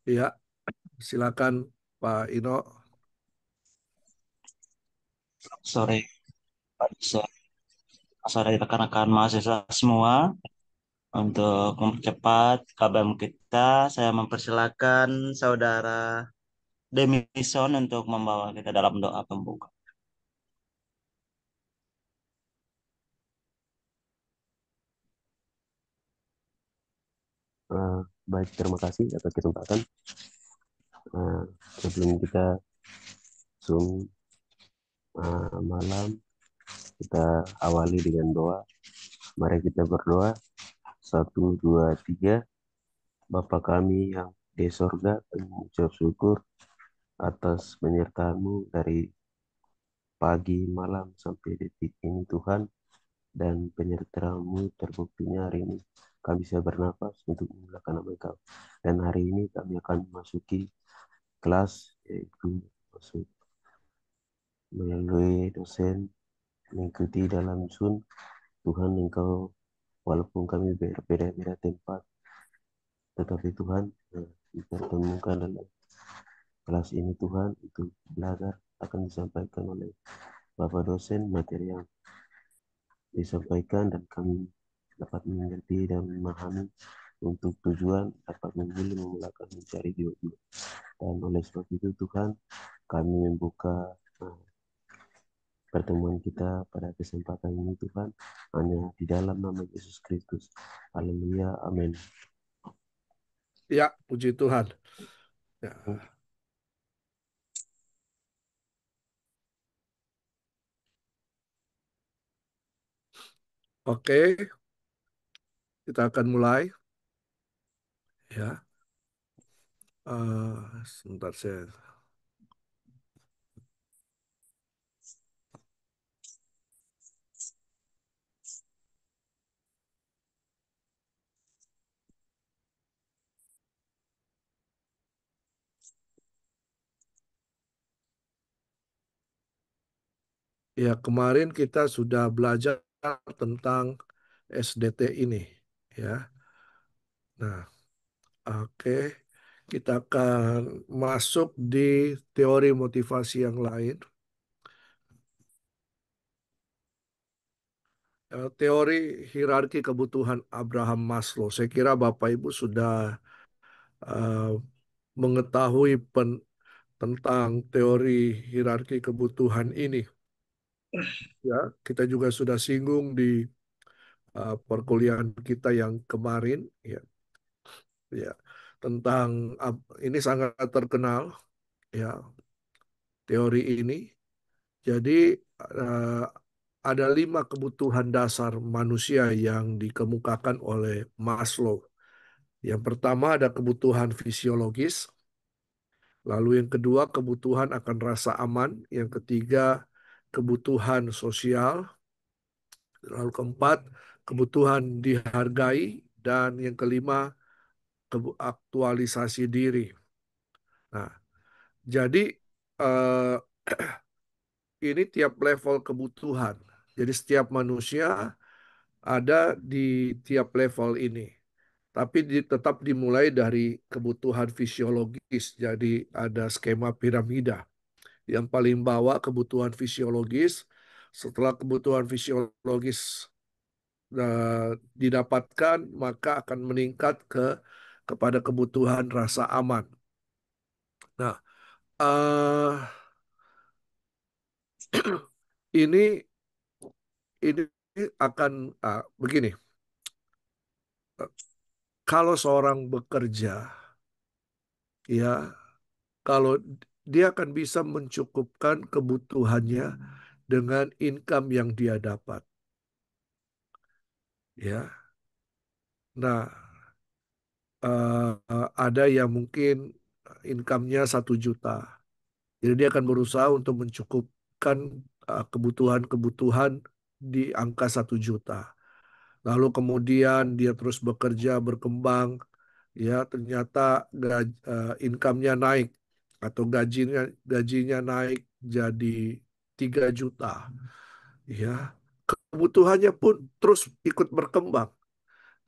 Ya, silakan Pak Ino. Sore, Pak Dusen. Sore rekan-rekan mahasiswa semua. Untuk mempercepat kabar kita, saya mempersilakan Saudara Demison untuk membawa kita dalam doa pembuka. Eh, Baik, terima kasih atas kesempatan. Eh, Sebelum kita Zoom malam, kita awali dengan doa. Mari kita berdoa. Satu, dua, tiga. Bapa kami yang di sorga, kami mengucap syukur atas penyertaan-Mu dari pagi, malam, sampai detik ini Tuhan. Dan penyertaan-Mu terbuktinya hari ini kami bisa bernafas untuk memuliakan nama Engkau. Dan hari ini kami akan memasuki kelas, yaitu masuk melalui dosen mengikuti dalam Zoom. Tuhan, Engkau walaupun kami berbeda-beda tempat, tetapi Tuhan dipertemukan dalam kelas ini Tuhan untuk belajar akan disampaikan oleh Bapak dosen materi yang disampaikan, dan kami dapat mengerti dan memahami untuk tujuan dapat membeli, memulakan, mencari jiwa-jiwa. Dan oleh sebab itu Tuhan, kami membuka uh, pertemuan kita pada kesempatan ini Tuhan, hanya di dalam nama Yesus Kristus. Haleluya, amin. Ya, puji Tuhan. Ya. Oke, kita akan mulai. Ya, sebentar saya. Ya, kemarin kita sudah belajar tentang SDT ini. Ya, nah, oke. Kita akan masuk di teori motivasi yang lain. Teori hierarki kebutuhan Abraham Maslow. Saya kira Bapak Ibu sudah eh, mengetahui tentang teori hierarki kebutuhan ini. Ya, kita juga sudah singgung di perkuliahan kita yang kemarin, ya, ya, tentang ini sangat terkenal, ya, teori ini. Jadi eh, ada 5 kebutuhan dasar manusia yang dikemukakan oleh Maslow. Yang pertama ada kebutuhan fisiologis, lalu yang kedua kebutuhan akan rasa aman, yang ketiga kebutuhan sosial, lalu keempat kebutuhan dihargai, dan yang kelima aktualisasi diri. Nah, jadi eh, ini tiap level kebutuhan. Jadi setiap manusia ada di tiap level ini. Tapi tetap dimulai dari kebutuhan fisiologis. Jadi ada skema piramida. Yang paling bawah kebutuhan fisiologis. Setelah kebutuhan fisiologis didapatkan, maka akan meningkat kepada kebutuhan rasa aman. Nah, ini ini akan begini. Kalau seorang bekerja, ya, kalau dia akan bisa mencukupkan kebutuhannya dengan income yang dia dapat, ya. Nah, ada yang mungkin income-nya 1 juta, jadi dia akan berusaha untuk mencukupkan kebutuhan-kebutuhan di angka 1 juta. Lalu kemudian dia terus bekerja berkembang, ya ternyata income-nya naik atau gajinya gajinya naik jadi 3 juta, ya kebutuhannya pun terus ikut berkembang,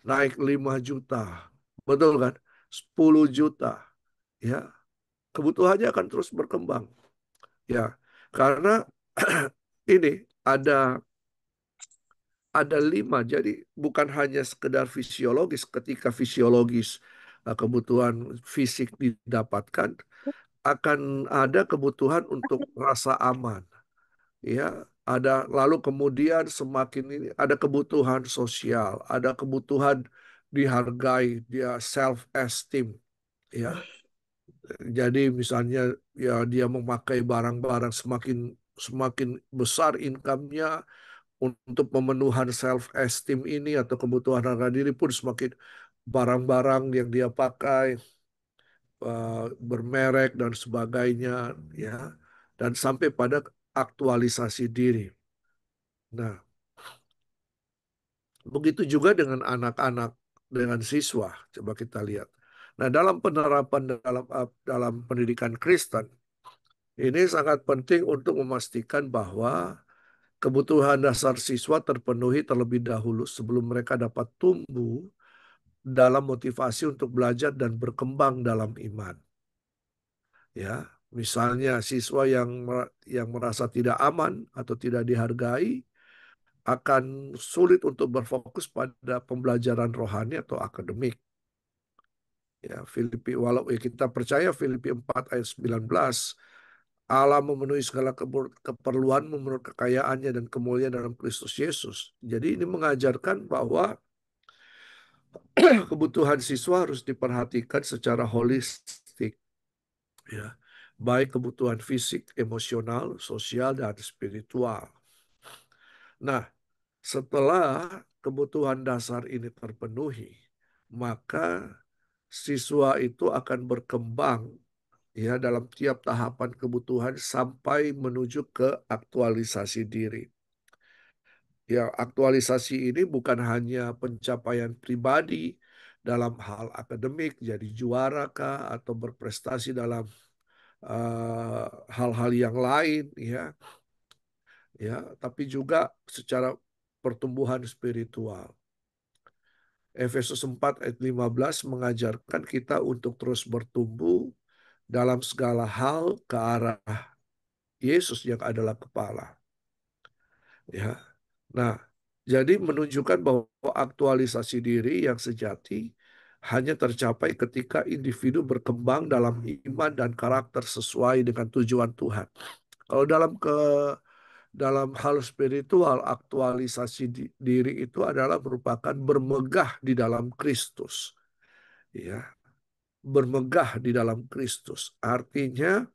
naik 5 juta, betul kan, 10 juta, ya kebutuhannya akan terus berkembang. Ya, karena ini ada 5, jadi bukan hanya sekedar fisiologis. Ketika fisiologis kebutuhan fisik didapatkan, akan ada kebutuhan untuk rasa aman. Ya, lalu kemudian semakin ini ada kebutuhan sosial, ada kebutuhan dihargai, dia self esteem. Ya, jadi misalnya ya dia memakai barang-barang semakin semakin besar income-nya untuk pemenuhan self esteem ini atau kebutuhan harga diri pun semakin barang-barang yang dia pakai bermerek dan sebagainya, ya, dan sampai pada aktualisasi diri. Nah, begitu juga dengan anak-anak, dengan siswa. Coba kita lihat. Nah, dalam penerapan dalam pendidikan Kristen, ini sangat penting untuk memastikan bahwa kebutuhan dasar siswa terpenuhi terlebih dahulu sebelum mereka dapat tumbuh dalam motivasi untuk belajar dan berkembang dalam iman. Ya, misalnya siswa yang merasa tidak aman atau tidak dihargai akan sulit untuk berfokus pada pembelajaran rohani atau akademik. Ya, walau kita percaya Filipi 4 ayat 19, Allah memenuhi segala keperluan menurut kekayaannya dan kemuliaan dalam Kristus Yesus. Jadi ini mengajarkan bahwa kebutuhan siswa harus diperhatikan secara holistik, ya. Baik kebutuhan fisik, emosional, sosial, dan spiritual. Nah, setelah kebutuhan dasar ini terpenuhi, maka siswa itu akan berkembang ya dalam tiap tahapan kebutuhan sampai menuju ke aktualisasi diri. Ya, aktualisasi ini bukan hanya pencapaian pribadi dalam hal akademik, jadi juara kah atau berprestasi dalam hal-hal yang lain, ya, tapi juga secara pertumbuhan spiritual. Efesus 4 ayat 15 mengajarkan kita untuk terus bertumbuh dalam segala hal ke arah Yesus yang adalah kepala. Ya. Nah, jadi menunjukkan bahwa aktualisasi diri yang sejati hanya tercapai ketika individu berkembang dalam iman dan karakter sesuai dengan tujuan Tuhan. Kalau dalam hal spiritual, aktualisasi diri itu adalah merupakan bermegah di dalam Kristus. Ya, bermegah di dalam Kristus. Artinya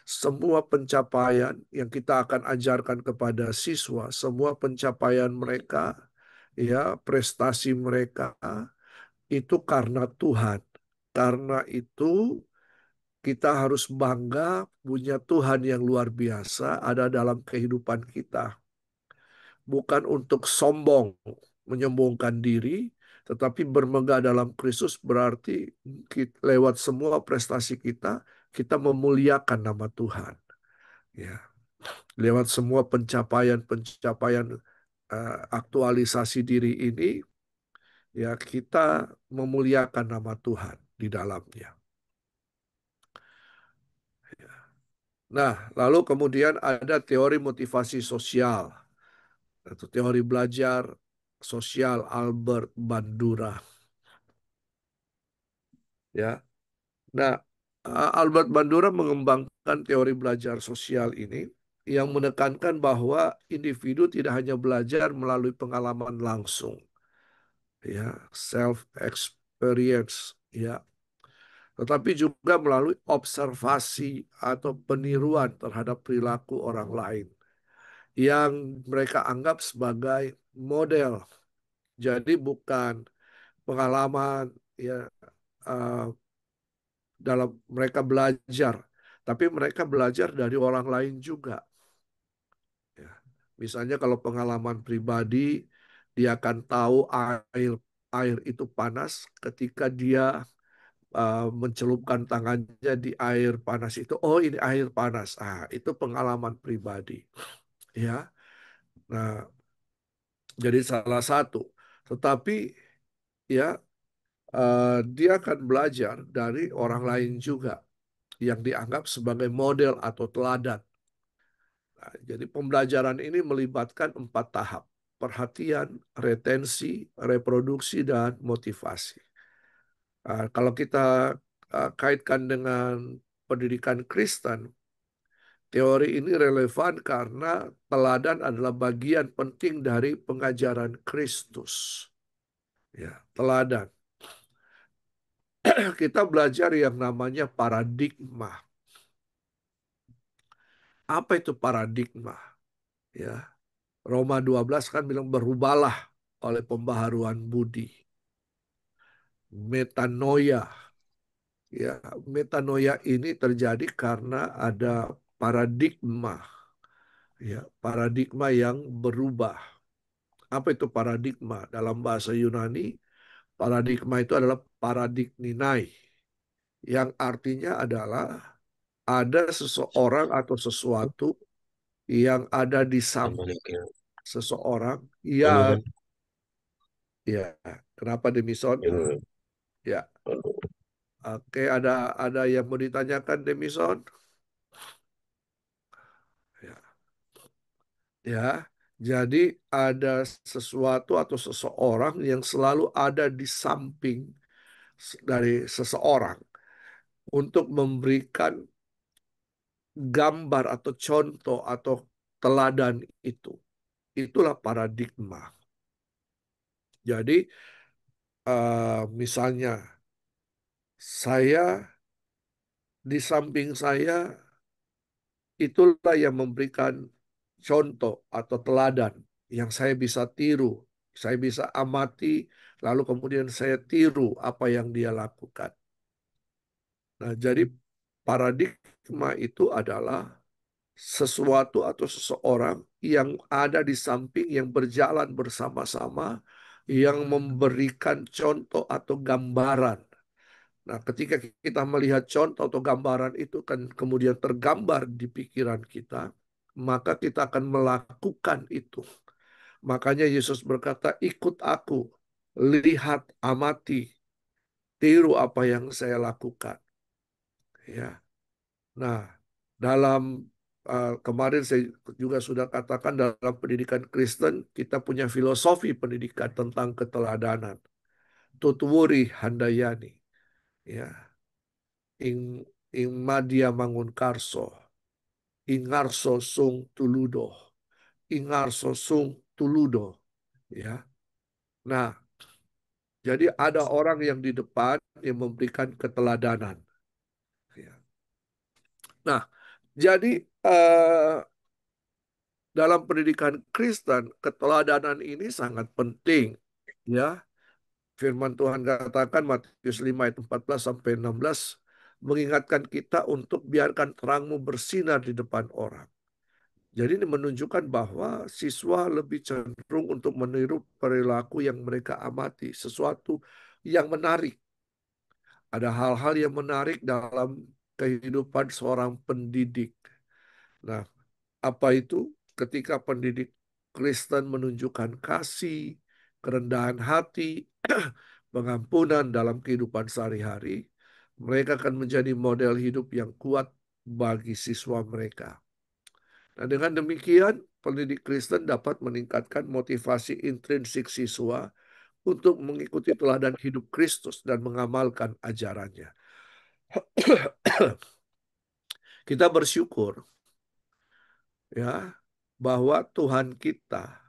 semua pencapaian yang kita akan ajarkan kepada siswa, semua pencapaian mereka, ya, prestasi mereka itu karena Tuhan. Karena itu kita harus bangga punya Tuhan yang luar biasa ada dalam kehidupan kita. Bukan untuk sombong, menyombongkan diri, tetapi bermegah dalam Kristus berarti lewat semua prestasi kita, kita memuliakan nama Tuhan. Ya, lewat semua pencapaian-pencapaian aktualisasi diri ini, ya kita memuliakan nama Tuhan di dalamnya. Nah, lalu kemudian ada teori motivasi sosial atau teori belajar sosial Albert Bandura. Ya, nah Albert Bandura mengembangkan teori belajar sosial ini yang menekankan bahwa individu tidak hanya belajar melalui pengalaman langsung, ya, self experience, ya, tetapi juga melalui observasi atau peniruan terhadap perilaku orang lain yang mereka anggap sebagai model. Jadi bukan pengalaman, ya, uh, dalam mereka belajar, tapi mereka belajar dari orang lain juga. Ya. Misalnya kalau pengalaman pribadi, dia akan tahu air air itu panas ketika dia mencelupkan tangannya di air panas itu. Oh, ini air panas. Ah, itu pengalaman pribadi. Ya. Nah, jadi salah satu. Tetapi ya dia akan belajar dari orang lain juga yang dianggap sebagai model atau teladan. Nah, jadi pembelajaran ini melibatkan 4 tahap: perhatian, retensi, reproduksi, dan motivasi. Kalau kita kaitkan dengan pendidikan Kristen, teori ini relevan karena teladan adalah bagian penting dari pengajaran Kristus. Ya, teladan. Kita belajar yang namanya paradigma. Apa itu paradigma? Ya, Roma 12 kan bilang berubahlah oleh pembaharuan budi. Metanoia. Ya, metanoia ini terjadi karena ada paradigma. Ya, paradigma yang berubah. Apa itu paradigma? Dalam bahasa Yunani, paradigma itu adalah paradigminai, yang artinya adalah ada seseorang atau sesuatu yang ada di samping seseorang. Ya, ya. Kenapa Demison? Ya, oke. Ada yang mau ditanyakan Demison? Ya, ya. Jadi ada sesuatu atau seseorang yang selalu ada di samping dari seseorang untuk memberikan gambar atau contoh atau teladan itu. Itulah paradigma. Jadi misalnya saya di samping saya itulah yang memberikan contoh atau teladan yang saya bisa tiru, saya bisa amati, lalu kemudian saya tiru apa yang dia lakukan. Nah, jadi paradigma itu adalah sesuatu atau seseorang yang ada di samping, yang berjalan bersama-sama, yang memberikan contoh atau gambaran. Nah, ketika kita melihat contoh atau gambaran itu kan kemudian tergambar di pikiran kita, maka kita akan melakukan itu. Makanya Yesus berkata, ikut aku, lihat, amati, tiru apa yang saya lakukan. Ya. Nah, dalam kemarin saya juga sudah katakan dalam pendidikan Kristen, kita punya filosofi pendidikan tentang keteladanan. Tutwuri handayani. Ya. Ing, ing madia mangun karso. Ingarso sung tuludo. Ingarso sung tuludo. Ya. Nah, jadi ada orang yang di depan yang memberikan keteladanan. Ya. Nah, jadi eh, dalam pendidikan Kristen, keteladanan ini sangat penting. Ya, firman Tuhan katakan Matius 5 ayat 14 sampai 16 mengingatkan kita untuk biarkan terangmu bersinar di depan orang. Jadi ini menunjukkan bahwa siswa lebih cenderung untuk meniru perilaku yang mereka amati, sesuatu yang menarik. Ada hal-hal yang menarik dalam kehidupan seorang pendidik. Nah, apa itu? Ketika pendidik Kristen menunjukkan kasih, kerendahan hati, pengampunan dalam kehidupan sehari-hari, mereka akan menjadi model hidup yang kuat bagi siswa mereka. Nah, dengan demikian, pendidik Kristen dapat meningkatkan motivasi intrinsik siswa untuk mengikuti teladan hidup Kristus dan mengamalkan ajarannya. Kita bersyukur ya bahwa Tuhan kita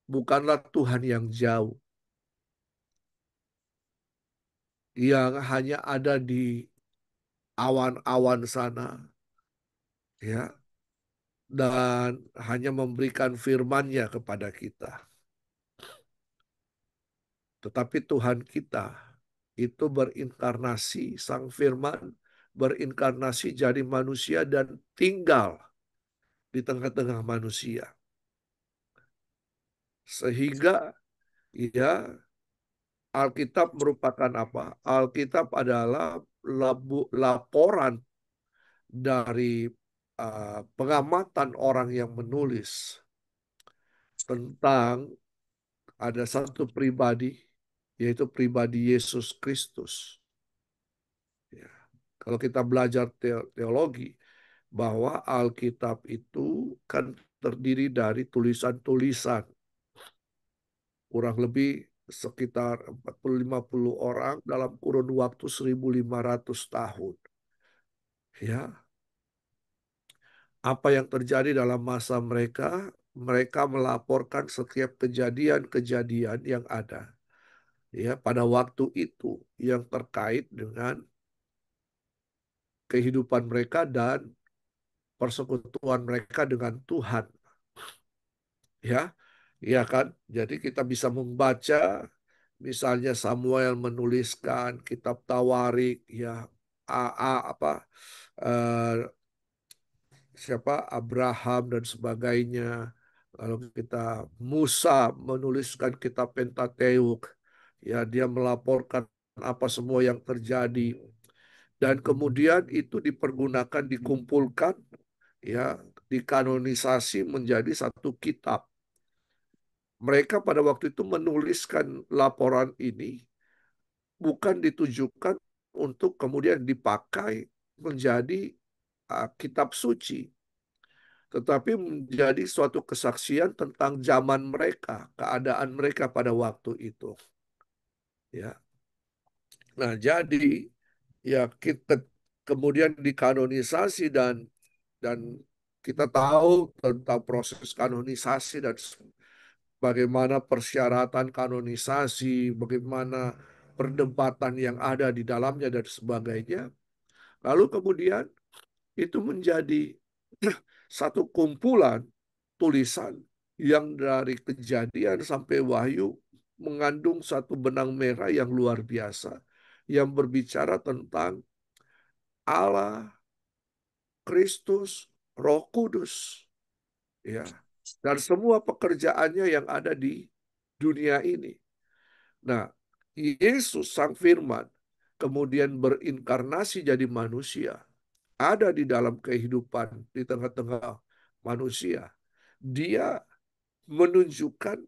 bukanlah Tuhan yang jauh, yang hanya ada di awan-awan sana, ya, dan hanya memberikan firman-Nya kepada kita. Tetapi Tuhan kita itu berinkarnasi, Sang Firman berinkarnasi jadi manusia dan tinggal di tengah-tengah manusia. Sehingga ya Alkitab merupakan apa? Alkitab adalah laporan dari pengamatan orang yang menulis tentang ada satu pribadi yaitu pribadi Yesus Kristus. Ya. Kalau kita belajar teologi, bahwa Alkitab itu kan terdiri dari tulisan-tulisan, kurang lebih sekitar 40-50 orang dalam kurun waktu 1.500 tahun. Ya, apa yang terjadi dalam masa mereka? Mereka melaporkan setiap kejadian-kejadian yang ada ya pada waktu itu yang terkait dengan kehidupan mereka dan persekutuan mereka dengan Tuhan. Ya, ya kan? Jadi kita bisa membaca misalnya Samuel menuliskan kitab Tawarik, ya, apa eh, siapa Abraham dan sebagainya. Lalu kita Musa menuliskan kitab Pentateuk, ya dia melaporkan apa semua yang terjadi dan kemudian itu dipergunakan dikumpulkan ya dikanonisasi menjadi satu kitab. Mereka pada waktu itu menuliskan laporan ini bukan ditujukan untuk kemudian dipakai menjadi kitab suci, tetapi menjadi suatu kesaksian tentang zaman mereka, keadaan mereka pada waktu itu. Ya, nah jadi ya kita kemudian dikanonisasi dan kita tahu tentang proses kanonisasi dan bagaimana persyaratan kanonisasi, bagaimana perdebatan yang ada di dalamnya dan sebagainya. Lalu kemudian itu menjadi satu kumpulan tulisan yang dari Kejadian sampai Wahyu mengandung satu benang merah yang luar biasa yang berbicara tentang Allah, Kristus, Roh Kudus, ya, dan semua pekerjaannya yang ada di dunia ini. Nah, Yesus Sang Firman kemudian berinkarnasi jadi manusia, ada di dalam kehidupan di tengah-tengah manusia. Dia menunjukkan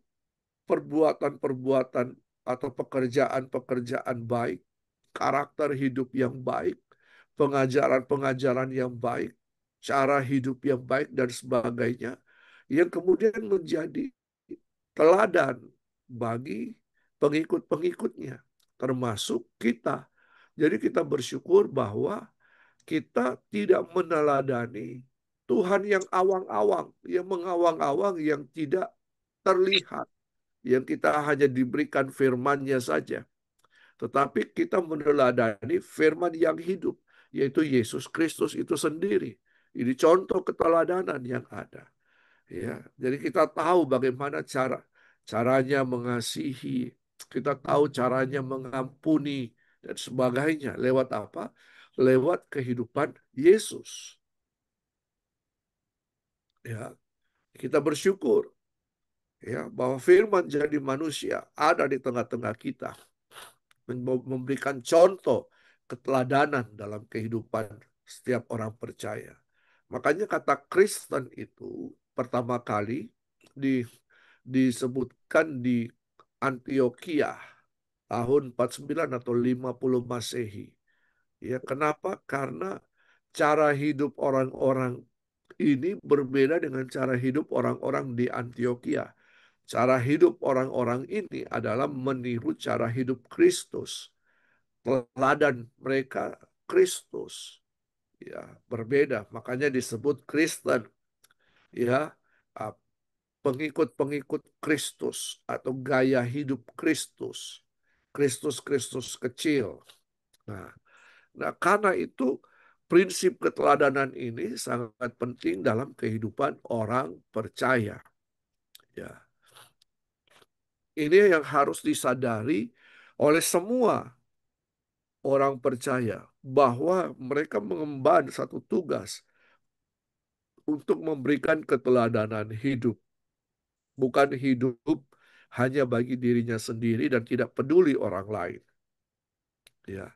perbuatan-perbuatan atau pekerjaan-pekerjaan baik, karakter hidup yang baik, pengajaran-pengajaran yang baik, cara hidup yang baik, dan sebagainya, yang kemudian menjadi teladan bagi pengikut-pengikutnya, termasuk kita. Jadi kita bersyukur bahwa kita tidak meneladani Tuhan yang awang-awang, yang mengawang-awang, yang tidak terlihat, yang kita hanya diberikan firman-Nya saja. Tetapi kita meneladani firman yang hidup, yaitu Yesus Kristus itu sendiri. Ini contoh keteladanan yang ada. Ya, jadi kita tahu bagaimana caranya mengasihi, kita tahu caranya mengampuni dan sebagainya. Lewat apa? Lewat kehidupan Yesus. Ya, kita bersyukur ya bahwa firman jadi manusia ada di tengah-tengah kita, memberikan contoh keteladanan dalam kehidupan setiap orang percaya. Makanya kata Kristen itu pertama kali disebutkan di Antioquia tahun 49 atau 50 Masehi. Ya, kenapa? Karena cara hidup orang-orang ini berbeda dengan cara hidup orang-orang di Antioquia. Cara hidup orang-orang ini adalah meniru cara hidup Kristus. Teladan mereka Kristus. Ya, berbeda. Makanya disebut Kristen. Ya, pengikut-pengikut Kristus atau gaya hidup Kristus. Kristus-Kristus kecil. Nah, karena itu prinsip keteladanan ini sangat penting dalam kehidupan orang percaya. Ya, ini yang harus disadari oleh semua orang percaya bahwa mereka mengemban satu tugas untuk memberikan keteladanan hidup, bukan hidup hanya bagi dirinya sendiri dan tidak peduli orang lain. Ya,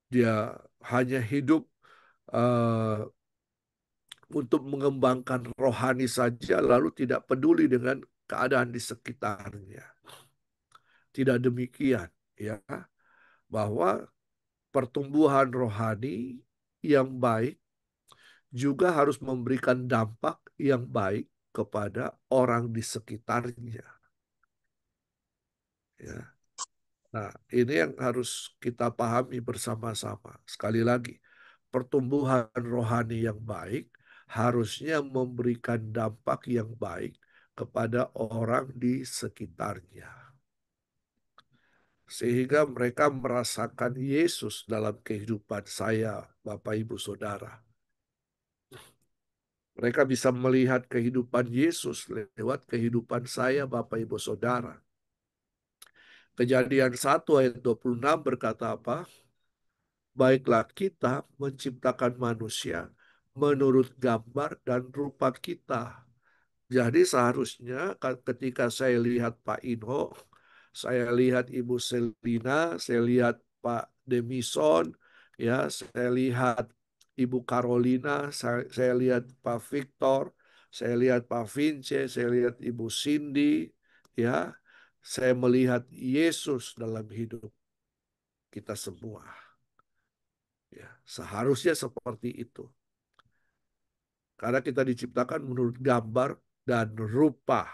dia hanya hidup uh, untuk mengembangkan rohani saja, lalu tidak peduli dengan keadaan di sekitarnya. Tidak demikian, ya, bahwa pertumbuhan rohani yang baik juga harus memberikan dampak yang baik kepada orang di sekitarnya. Ya. Nah, ini yang harus kita pahami bersama-sama. Sekali lagi, pertumbuhan rohani yang baik harusnya memberikan dampak yang baik kepada orang di sekitarnya. Sehingga mereka merasakan Yesus dalam kehidupan saya, Bapak Ibu Saudara. Mereka bisa melihat kehidupan Yesus lewat kehidupan saya, Bapak Ibu Saudara. Kejadian 1 ayat 26 berkata apa? Baiklah kita menciptakan manusia menurut gambar dan rupa kita. Jadi seharusnya ketika saya lihat Pak Inho, saya lihat Ibu Selina, saya lihat Pak Demison, ya, saya lihat Ibu Carolina, saya lihat Pak Victor, saya lihat Pak Vince, saya lihat Ibu Cindy, ya, saya melihat Yesus dalam hidup kita semua. Ya, seharusnya seperti itu. Karena kita diciptakan menurut gambar dan rupa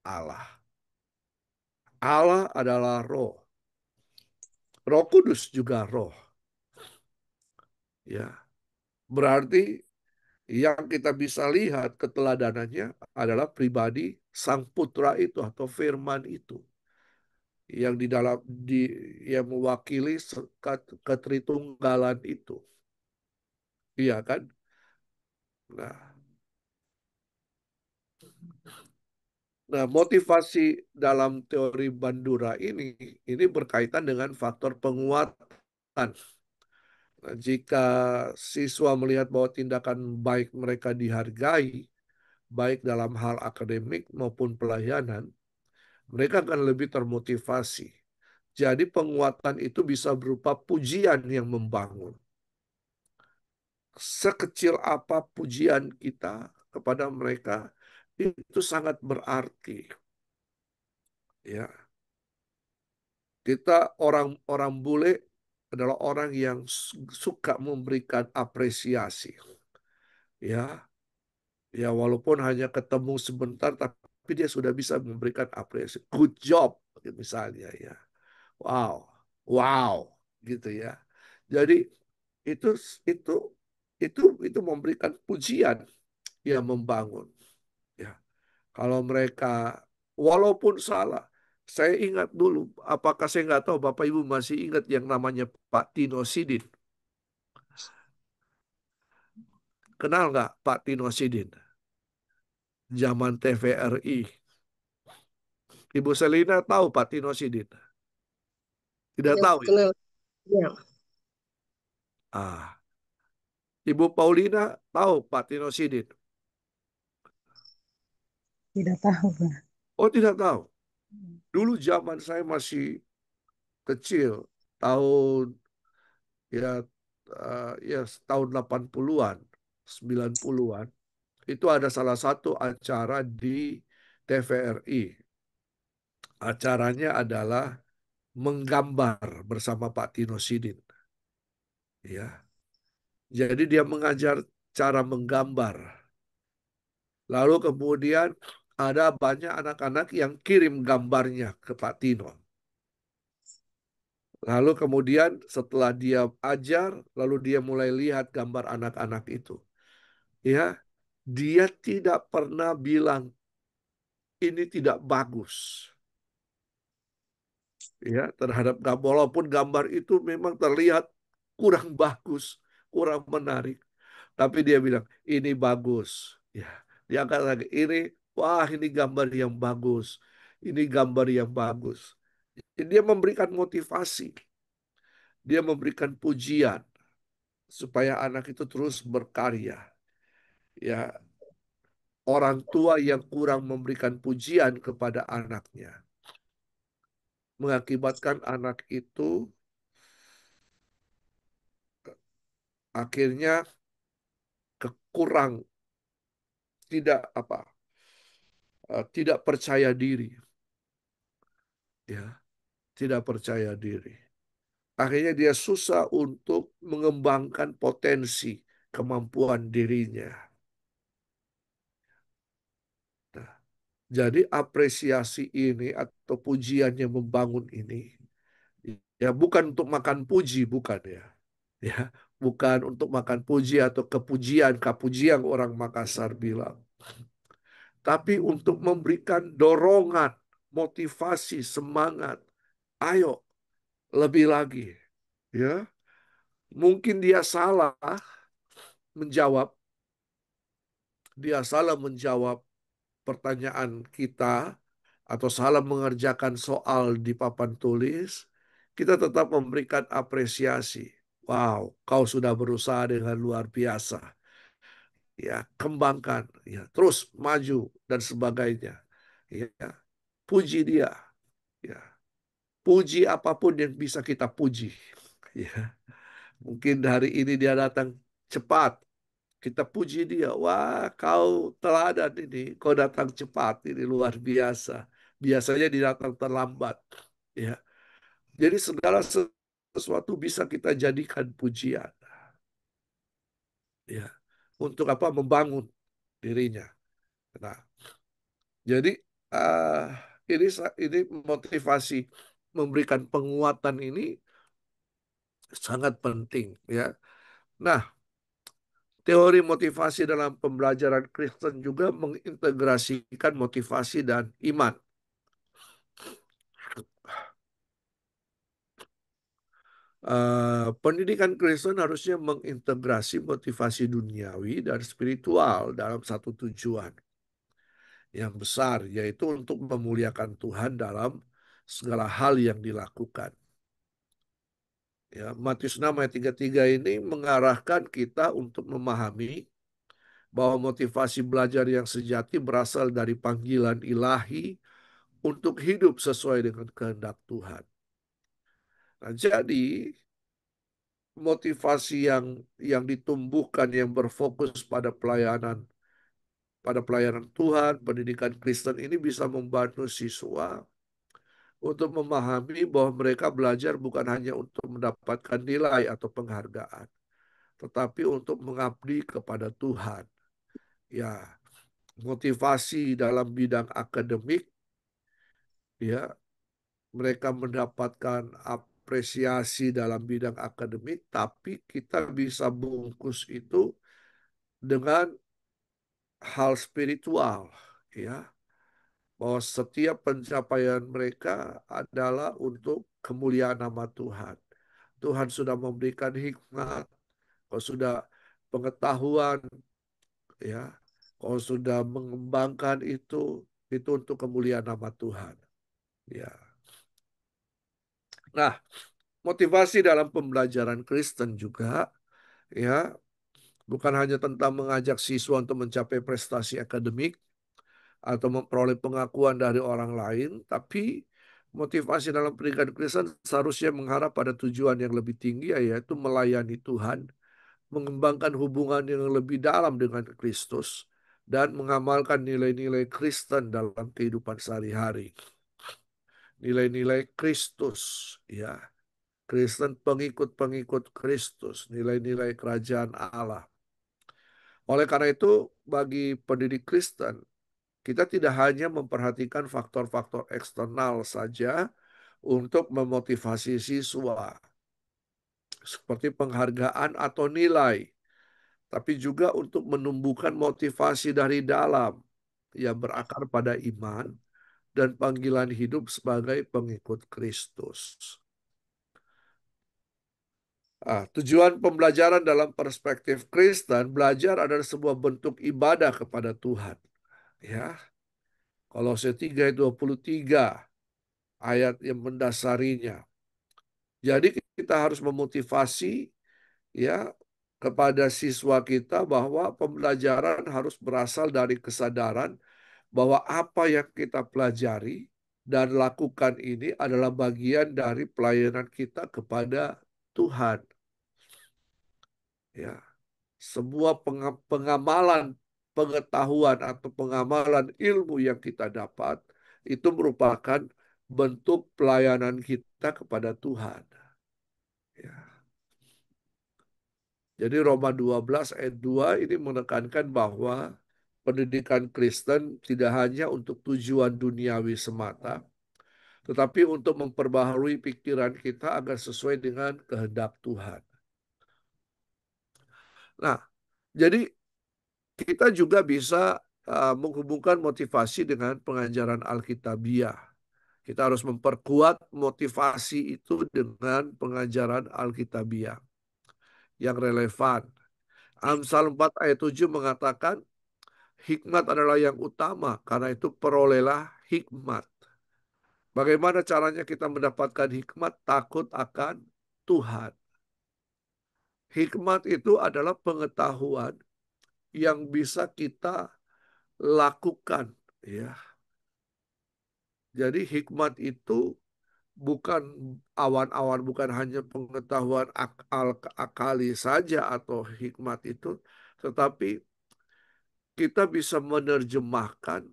Allah. Allah adalah roh. Roh Kudus juga roh. Ya, berarti yang kita bisa lihat keteladanannya adalah pribadi Sang Putra itu atau Firman itu yang di dalam yang mewakili ketritunggalan itu. Iya kan? Nah, motivasi dalam teori Bandura ini berkaitan dengan faktor penguatan. Nah, jika siswa melihat bahwa tindakan baik mereka dihargai, baik dalam hal akademik maupun pelayanan, mereka akan lebih termotivasi. Jadi penguatan itu bisa berupa pujian yang membangun. Sekecil apa pujian kita kepada mereka, itu sangat berarti. Ya, kita orang-orang bule adalah orang yang suka memberikan apresiasi. Ya, ya walaupun hanya ketemu sebentar, tapi dia sudah bisa memberikan apresiasi. Good job, misalnya ya. Wow, wow, gitu ya. Jadi itu itu itu memberikan pujian yang membangun. Ya, kalau mereka walaupun salah, saya ingat dulu, apakah saya nggak tahu Bapak Ibu masih ingat yang namanya Pak Tino Sidin? Kenal nggak Pak Tino Sidin? Zaman TVRI. Ibu Selina tahu Pak Tino Sidin? Tidak Ya, tahu ya? kenal. Ya, Ah, Ibu Paulina tahu Pak Tino Sidin? tidak tahu, Pak. Oh, tidak tahu. Dulu zaman saya masih kecil, tahun ya ya tahun 80-an, 90-an, itu ada salah satu acara di TVRI. Acaranya adalah menggambar bersama Pak Tino Sidin. Ya. Jadi dia mengajar cara menggambar. Lalu kemudian ada banyak anak-anak yang kirim gambarnya ke Pak Tino. Lalu kemudian setelah dia ajar, lalu dia mulai lihat gambar anak-anak itu. Ya, dia tidak pernah bilang ini tidak bagus. Ya, terhadap gambar, walaupun gambar itu memang terlihat kurang bagus, kurang menarik, tapi dia bilang ini bagus. Ya, dia akan lagi ini, wah ini gambar yang bagus, ini gambar yang bagus. Dia memberikan motivasi, dia memberikan pujian supaya anak itu terus berkarya. Ya, orang tua yang kurang memberikan pujian kepada anaknya mengakibatkan anak itu akhirnya kekurang tidak apa tidak percaya diri, ya, tidak percaya diri. Akhirnya dia susah untuk mengembangkan potensi kemampuan dirinya. Nah, jadi apresiasi ini atau pujian yang membangun ini, ya bukan untuk makan puji, bukan ya. Ya, bukan untuk makan puji atau kepujian, kapujian orang Makassar bilang. Tapi untuk memberikan dorongan, motivasi, semangat. Ayo, lebih lagi. Ya, mungkin menjawab, dia salah menjawab pertanyaan kita atau salah mengerjakan soal di papan tulis, kita tetap memberikan apresiasi. Wow, kau sudah berusaha dengan luar biasa. Ya, kembangkan, ya, terus maju dan sebagainya. Ya, puji dia. Ya, puji apapun yang bisa kita puji. Ya, mungkin hari ini dia datang cepat. Kita puji dia. Wah, kau teladan ini. Kau datang cepat. Ini luar biasa. Biasanya dia datang terlambat. Ya. Jadi segala sesuatu bisa kita jadikan pujian. Ya. Untuk apa? Membangun dirinya. Nah, jadi uh, ini motivasi memberikan penguatan ini sangat penting. Ya. Nah, teori motivasi dalam pembelajaran Kristen juga mengintegrasikan motivasi dan iman. Pendidikan Kristen harusnya mengintegrasi motivasi duniawi dan spiritual dalam satu tujuan yang besar, yaitu untuk memuliakan Tuhan dalam segala hal yang dilakukan. Ya, Matius 6 ayat 33 ini mengarahkan kita untuk memahami bahwa motivasi belajar yang sejati berasal dari panggilan ilahi untuk hidup sesuai dengan kehendak Tuhan. Nah, jadi motivasi yang ditumbuhkan yang berfokus pada pelayanan Tuhan, pendidikan Kristen ini bisa membantu siswa untuk memahami bahwa mereka belajar bukan hanya untuk mendapatkan nilai atau penghargaan, tetapi untuk mengabdi kepada Tuhan. Ya, motivasi dalam bidang akademik, ya, mereka mendapatkan apresiasi dalam bidang akademik, tapi kita bisa bungkus itu dengan hal spiritual, ya, bahwa setiap pencapaian mereka adalah untuk kemuliaan nama Tuhan. Tuhan sudah memberikan hikmat, kau sudah pengetahuan, ya, kau sudah mengembangkan itu untuk kemuliaan nama Tuhan. Ya. Nah, motivasi dalam pembelajaran Kristen juga, ya, bukan hanya tentang mengajak siswa untuk mencapai prestasi akademik atau memperoleh pengakuan dari orang lain, tapi motivasi dalam pendidikan Kristen seharusnya mengharap pada tujuan yang lebih tinggi, yaitu melayani Tuhan, mengembangkan hubungan yang lebih dalam dengan Kristus, dan mengamalkan nilai-nilai Kristen dalam kehidupan sehari-hari. Nilai-nilai Kristus, ya. Kristen pengikut-pengikut Kristus, nilai-nilai kerajaan Allah. Oleh karena itu, bagi pendidik Kristen, kita tidak hanya memperhatikan faktor-faktor eksternal saja untuk memotivasi siswa, seperti penghargaan atau nilai, tapi juga untuk menumbuhkan motivasi dari dalam yang berakar pada iman dan panggilan hidup sebagai pengikut Kristus. Tujuan pembelajaran dalam perspektif Kristen, belajar adalah sebuah bentuk ibadah kepada Tuhan. Ya, Kolose 3 ayat 23 ayat yang mendasarinya. Jadi kita harus memotivasi, ya, kepada siswa kita bahwa pembelajaran harus berasal dari kesadaran bahwa apa yang kita pelajari dan lakukan ini adalah bagian dari pelayanan kita kepada Tuhan. Ya, sebuah pengamalan pengetahuan atau pengamalan ilmu yang kita dapat itu merupakan bentuk pelayanan kita kepada Tuhan. Ya. Jadi Roma 12 ayat 2 ini menekankan bahwa pendidikan Kristen tidak hanya untuk tujuan duniawi semata, tetapi untuk memperbaharui pikiran kita agar sesuai dengan kehendak Tuhan. Nah, jadi kita juga bisa menghubungkan motivasi dengan pengajaran Alkitabiah. Kita harus memperkuat motivasi itu dengan pengajaran Alkitabiah yang relevan. Amsal 4 ayat 7 mengatakan, hikmat adalah yang utama, karena itu perolehlah hikmat. Bagaimana caranya kita mendapatkan hikmat? Takut akan Tuhan. Hikmat itu adalah pengetahuan yang bisa kita lakukan, ya. Jadi hikmat itu bukan awan-awan, bukan hanya pengetahuan akali saja atau hikmat itu, tetapi kita bisa menerjemahkan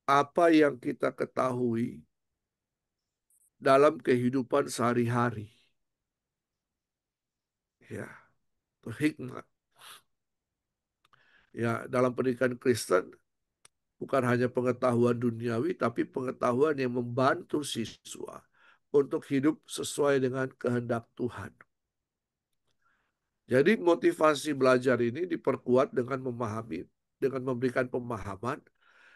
apa yang kita ketahui dalam kehidupan sehari-hari. Ya, itu hikmat. Ya, dalam pendidikan Kristen bukan hanya pengetahuan duniawi, tapi pengetahuan yang membantu siswa untuk hidup sesuai dengan kehendak Tuhan. Jadi motivasi belajar ini diperkuat dengan memahami, dengan memberikan pemahaman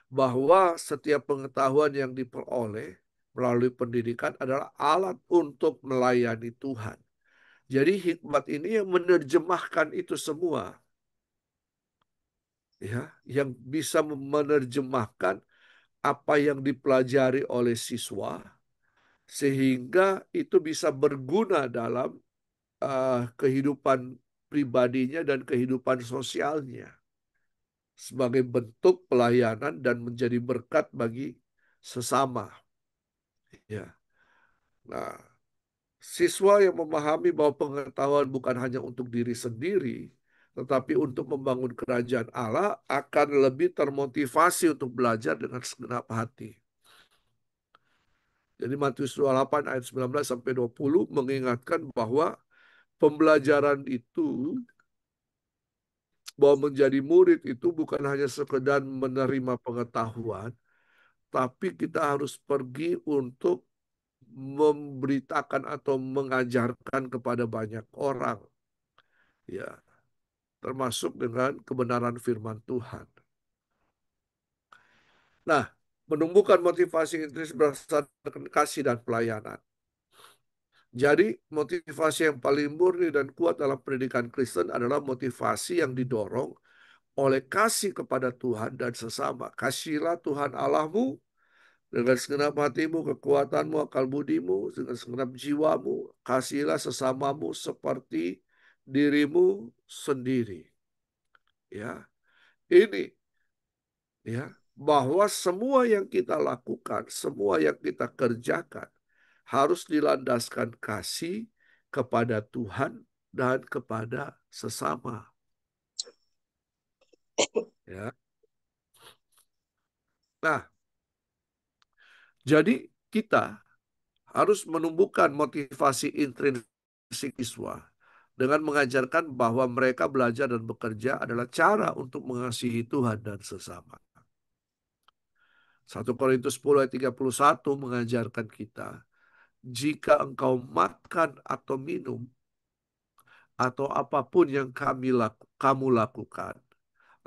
bahwa setiap pengetahuan yang diperoleh melalui pendidikan adalah alat untuk melayani Tuhan. Jadi hikmat ini yang menerjemahkan itu semua, ya, yang bisa menerjemahkan apa yang dipelajari oleh siswa sehingga itu bisa berguna dalam kehidupan pribadinya dan kehidupan sosialnya sebagai bentuk pelayanan dan menjadi berkat bagi sesama. Ya. Nah, siswa yang memahami bahwa pengetahuan bukan hanya untuk diri sendiri, tetapi untuk membangun kerajaan Allah akan lebih termotivasi untuk belajar dengan segenap hati. Jadi Matius 28 ayat 19 sampai 20 mengingatkan bahwa pembelajaran itu, bahwa menjadi murid itu bukan hanya sekedar menerima pengetahuan, tapi kita harus pergi untuk memberitakan atau mengajarkan kepada banyak orang, ya, termasuk dengan kebenaran firman Tuhan. Nah, menumbuhkan motivasi intrinsik berdasarkan kasih dan pelayanan. Jadi, motivasi yang paling murni dan kuat dalam pendidikan Kristen adalah motivasi yang didorong oleh kasih kepada Tuhan dan sesama. Kasihlah Tuhan Allahmu dengan segenap hatimu, kekuatanmu, akal budimu, dengan segenap jiwamu. Kasihilah sesamamu seperti dirimu sendiri. Ya, ini, ya, bahwa semua yang kita lakukan, semua yang kita kerjakan harus dilandaskan kasih kepada Tuhan dan kepada sesama. Ya. Nah, jadi kita harus menumbuhkan motivasi intrinsik siswa dengan mengajarkan bahwa mereka belajar dan bekerja adalah cara untuk mengasihi Tuhan dan sesama. 1 Korintus 10 ayat 31 mengajarkan kita, jika engkau makan atau minum atau apapun yang kamu lakukan,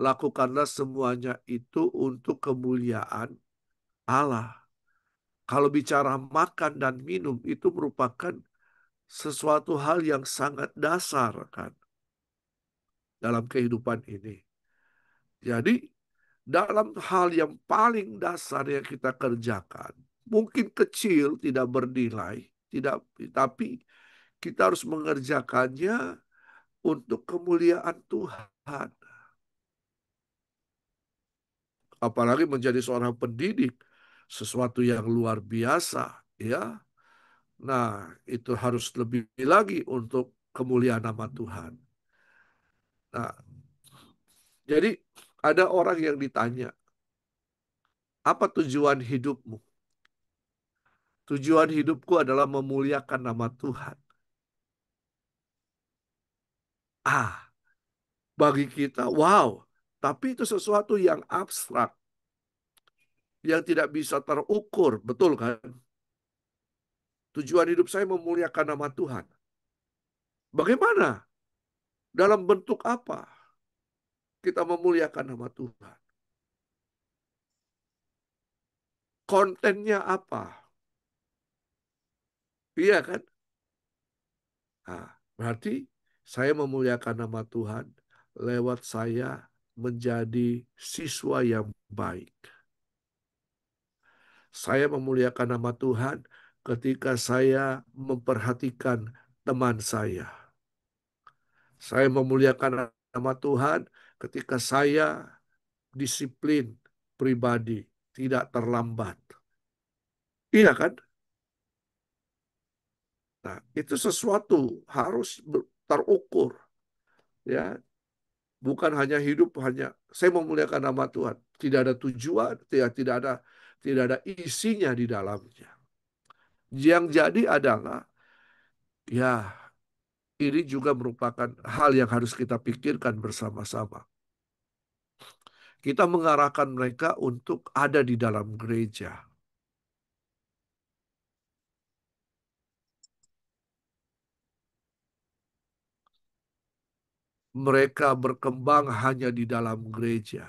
lakukanlah semuanya itu untuk kemuliaan Allah. Kalau bicara makan dan minum itu merupakan sesuatu hal yang sangat dasar kan dalam kehidupan ini. Jadi dalam hal yang paling dasar yang kita kerjakan, mungkin kecil, tidak bernilai, tidak, tapi kita harus mengerjakannya untuk kemuliaan Tuhan. Apalagi menjadi seorang pendidik, sesuatu yang luar biasa, ya. Nah, itu harus lebih lagi untuk kemuliaan nama Tuhan. Nah, jadi ada orang yang ditanya, apa tujuan hidupmu? Tujuan hidupku adalah memuliakan nama Tuhan. Bagi kita, wow. Tapi itu sesuatu yang abstrak, yang tidak bisa terukur, betul kan? Tujuan hidup saya memuliakan nama Tuhan. Bagaimana? Dalam bentuk apa kita memuliakan nama Tuhan? Kontennya apa? Iya kan? Berarti saya memuliakan nama Tuhan lewat saya menjadi siswa yang baik. Saya memuliakan nama Tuhan ketika saya memperhatikan teman saya. Saya memuliakan nama Tuhan ketika saya disiplin pribadi, tidak terlambat. Iya kan? Nah, itu sesuatu harus terukur, ya. Bukan hanya hidup hanya saya memuliakan nama Tuhan, tidak ada tujuan, tidak ada isinya di dalamnya. Yang jadi adalah ya ini juga merupakan hal yang harus kita pikirkan bersama-sama. Kita mengarahkan mereka untuk ada di dalam gereja. Mereka berkembang hanya di dalam gereja.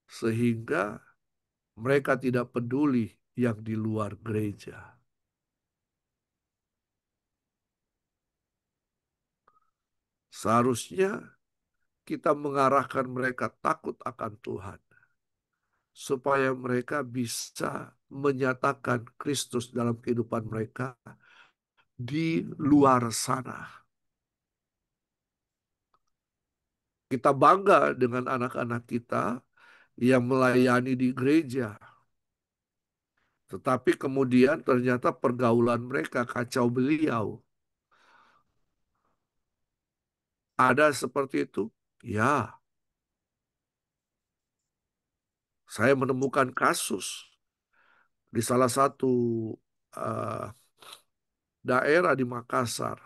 Sehingga mereka tidak peduli yang di luar gereja. Seharusnya kita mengarahkan mereka takut akan Tuhan. Supaya mereka bisa menyatakan Kristus dalam kehidupan mereka di luar sana. Kita bangga dengan anak-anak kita yang melayani di gereja. Tetapi kemudian ternyata pergaulan mereka kacau beliau. Ada seperti itu? Ya, saya menemukan kasus di salah satu uh, daerah di Makassar.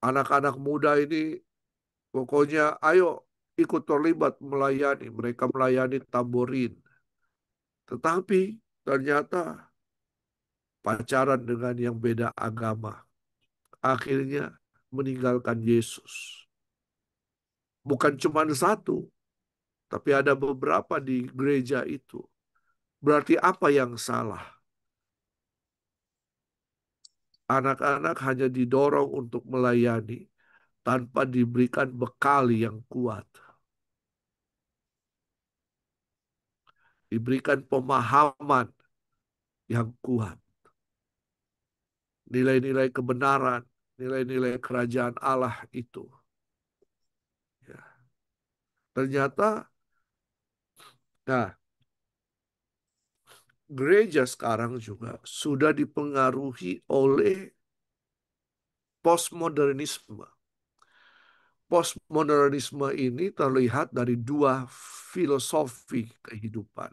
Anak-anak muda ini pokoknya ayo ikut terlibat melayani. Mereka melayani tamborin. Tetapi ternyata pacaran dengan yang beda agama. Akhirnya meninggalkan Yesus. Bukan cuma satu, tapi ada beberapa di gereja itu. Berarti apa yang salah? Anak-anak hanya didorong untuk melayani tanpa diberikan bekal yang kuat. Diberikan pemahaman yang kuat. Nilai-nilai kebenaran, nilai-nilai kerajaan Allah itu. Ya. Ternyata, nah, gereja sekarang juga sudah dipengaruhi oleh postmodernisme. Postmodernisme ini terlihat dari dua filosofi kehidupan.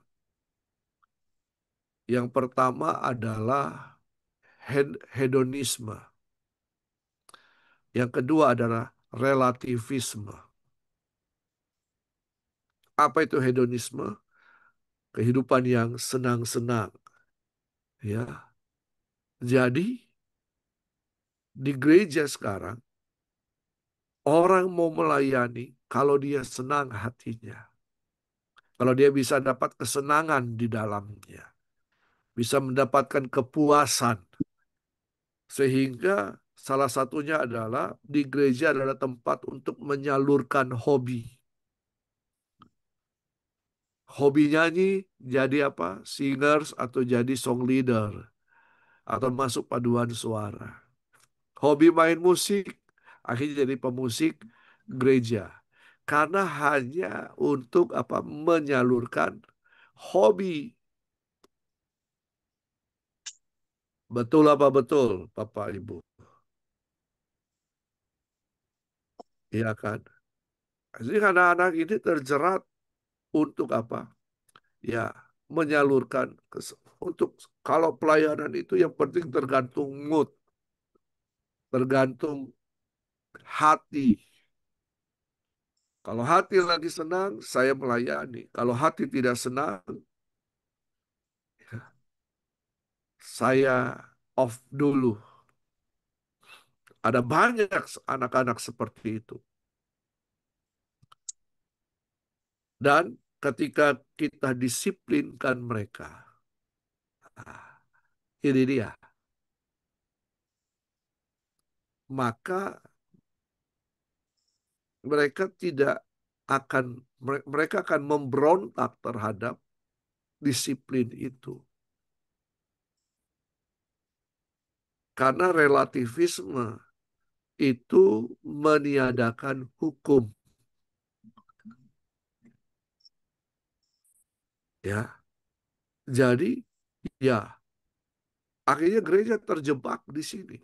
Yang pertama adalah hedonisme. Yang kedua adalah relativisme. Apa itu hedonisme? Kehidupan yang senang-senang. Ya. Jadi di gereja sekarang orang mau melayani kalau dia senang hatinya. Kalau dia bisa dapat kesenangan di dalamnya. Bisa mendapatkan kepuasan. Sehingga salah satunya adalah di gereja adalah tempat untuk menyalurkan hobi. Hobi nyanyi jadi apa? Singers atau jadi song leader. Atau masuk paduan suara. Hobi main musik, akhirnya jadi pemusik gereja. Karena hanya untuk apa? Menyalurkan hobi. Betul apa betul, Bapak Ibu? Iya kan? Jadi anak-anak ini terjerat untuk apa? Ya, menyalurkan untuk kalau pelayanan itu yang penting tergantung mood, tergantung hati. Kalau hati lagi senang, saya melayani. Kalau hati tidak senang, saya off dulu. Ada banyak anak-anak seperti itu. Dan ketika kita disiplinkan mereka, ini dia, maka mereka tidak akan mereka akan memberontak terhadap disiplin itu. Karena relativisme itu meniadakan hukum. Ya. Jadi ya akhirnya gereja terjebak di sini.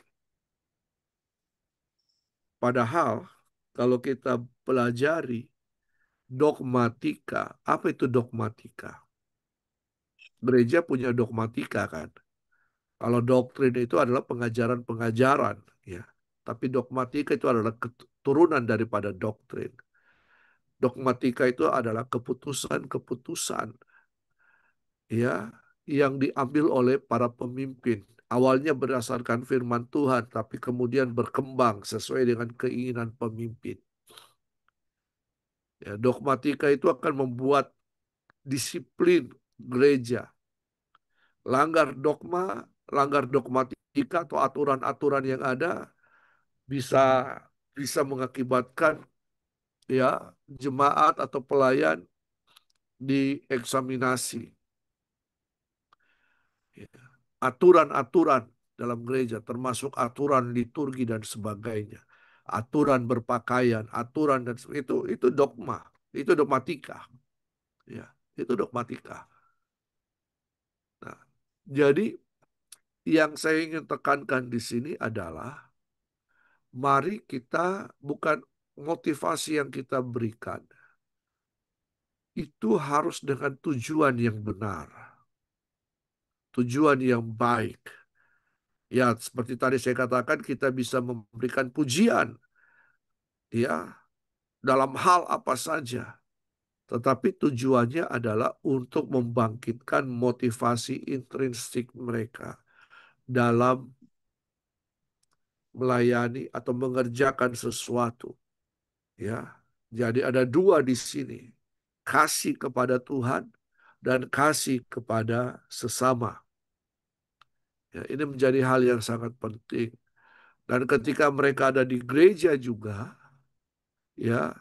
Padahal kalau kita pelajari dogmatika, apa itu dogmatika? Gereja punya dogmatika kan. Kalau doktrin itu adalah pengajaran-pengajaran, ya. Tapi dogmatika itu adalah keturunan daripada doktrin. Dogmatika itu adalah keputusan-keputusan, ya, yang diambil oleh para pemimpin. Awalnya berdasarkan firman Tuhan, tapi kemudian berkembang sesuai dengan keinginan pemimpin. Ya, dogmatika itu akan membuat disiplin gereja. Langgar dogmatika atau aturan-aturan yang ada bisa bisa mengakibatkan ya jemaat atau pelayan dieksaminasi. Ya. Aturan-aturan dalam gereja termasuk aturan liturgi dan sebagainya. Aturan berpakaian, aturan dan itu dogma, itu dogmatika. Ya, itu dogmatika. Nah, jadi yang saya ingin tekankan di sini adalah mari kita bukan motivasi yang kita berikan itu harus dengan tujuan yang benar, tujuan yang baik. Ya, seperti tadi saya katakan kita bisa memberikan pujian ya dalam hal apa saja, tetapi tujuannya adalah untuk membangkitkan motivasi intrinsik mereka dalam melayani atau mengerjakan sesuatu. Ya, jadi ada dua di sini, kasih kepada Tuhan dan kasih kepada sesama. Ya, ini menjadi hal yang sangat penting. Dan ketika mereka ada di gereja juga, ya,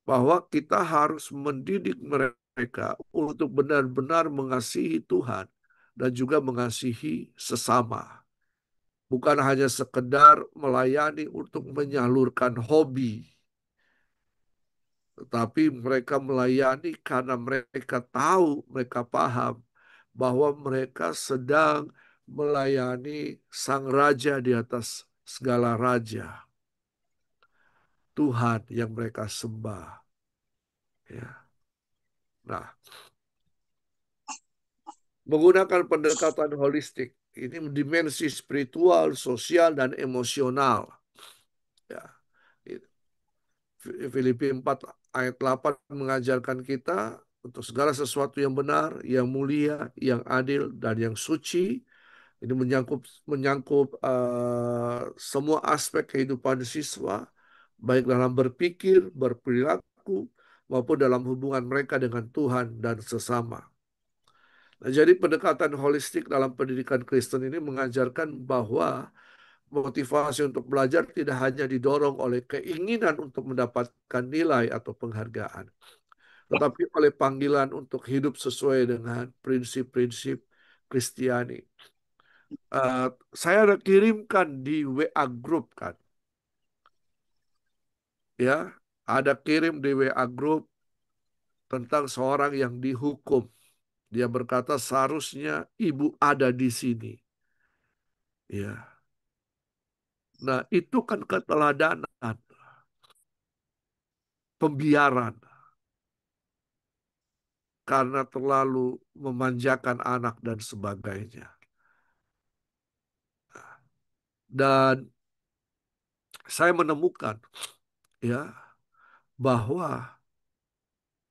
bahwa kita harus mendidik mereka untuk benar-benar mengasihi Tuhan dan juga mengasihi sesama. Bukan hanya sekedar melayani untuk menyalurkan hobi, tetapi mereka melayani karena mereka tahu, mereka paham bahwa mereka sedang melayani Sang Raja di atas segala raja, Tuhan yang mereka sembah. Ya. Nah, menggunakan pendekatan holistik, ini dimensi spiritual, sosial, dan emosional. Ya. Filipi 4 ayat 8 mengajarkan kita untuk segala sesuatu yang benar, yang mulia, yang adil, dan yang suci. Ini menyangkut menyangkut semua aspek kehidupan siswa, baik dalam berpikir, berperilaku, maupun dalam hubungan mereka dengan Tuhan dan sesama. Nah, jadi pendekatan holistik dalam pendidikan Kristen ini mengajarkan bahwa motivasi untuk belajar tidak hanya didorong oleh keinginan untuk mendapatkan nilai atau penghargaan, tetapi oleh panggilan untuk hidup sesuai dengan prinsip-prinsip Kristiani. Saya ada kirimkan di WA Group kan, ya, ada kirim di WA Group tentang seorang yang dihukum. Dia berkata seharusnya ibu ada di sini. Ya, nah itu kan keteladanan, pembiaran. karena terlalu memanjakan anak dan sebagainya. Dan saya menemukan ya bahwa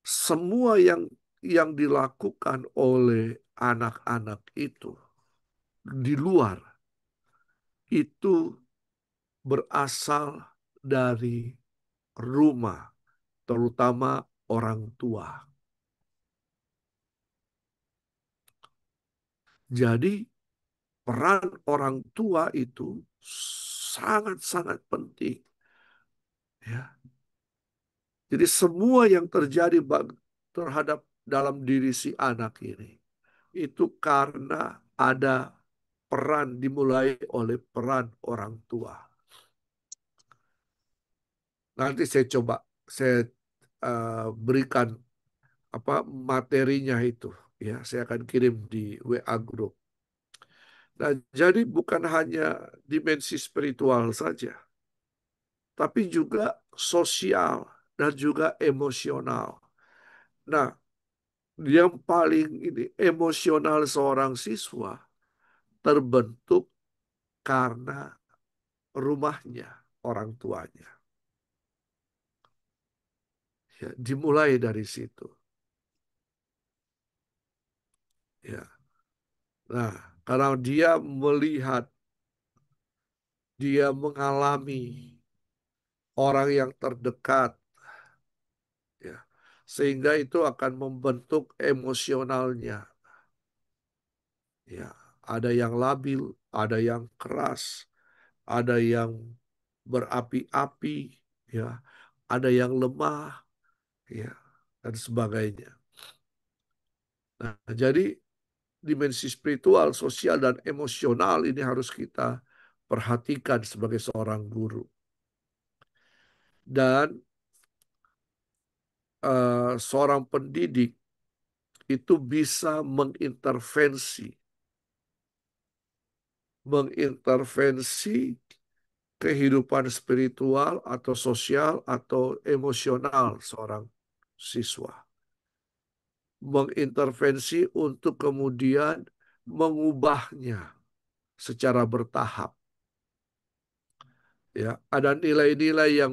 semua yang dilakukan oleh anak-anak itu di luar itu berasal dari rumah, terutama orang tua. Jadi peran orang tua itu sangat-sangat penting. Ya. Jadi semua yang terjadi terhadap dalam diri si anak ini itu karena ada peran dimulai oleh peran orang tua. Nanti saya berikan apa materinya itu, ya saya akan kirim di WA group. Nah, jadi bukan hanya dimensi spiritual saja, tapi juga sosial dan juga emosional. Nah, yang paling ini emosional seorang siswa terbentuk karena rumahnya, orang tuanya. Ya, dimulai dari situ. Ya. Nah, karena dia melihat, dia mengalami orang yang terdekat, ya, sehingga itu akan membentuk emosionalnya. Ya, ada yang labil, ada yang keras, ada yang berapi-api, ya, ada yang lemah, ya, dan sebagainya. Nah, jadi dimensi spiritual, sosial, dan emosional ini harus kita perhatikan sebagai seorang guru. Dan seorang pendidik itu bisa mengintervensi kehidupan spiritual atau sosial atau emosional seorang siswa. Mengintervensi untuk kemudian mengubahnya secara bertahap. Ya, ada nilai-nilai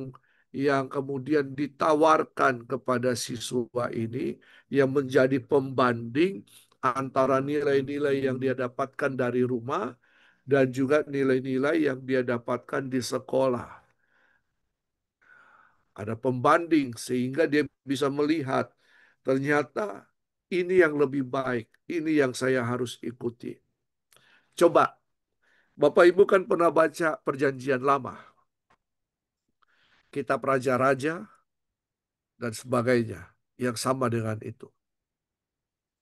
yang kemudian ditawarkan kepada siswa ini yang menjadi pembanding antara nilai-nilai yang dia dapatkan dari rumah dan juga nilai-nilai yang dia dapatkan di sekolah. Ada pembanding sehingga dia bisa melihat ternyata ini yang lebih baik, ini yang saya harus ikuti. Coba, Bapak Ibu kan pernah baca Perjanjian Lama, kitab raja-raja dan sebagainya yang sama dengan itu.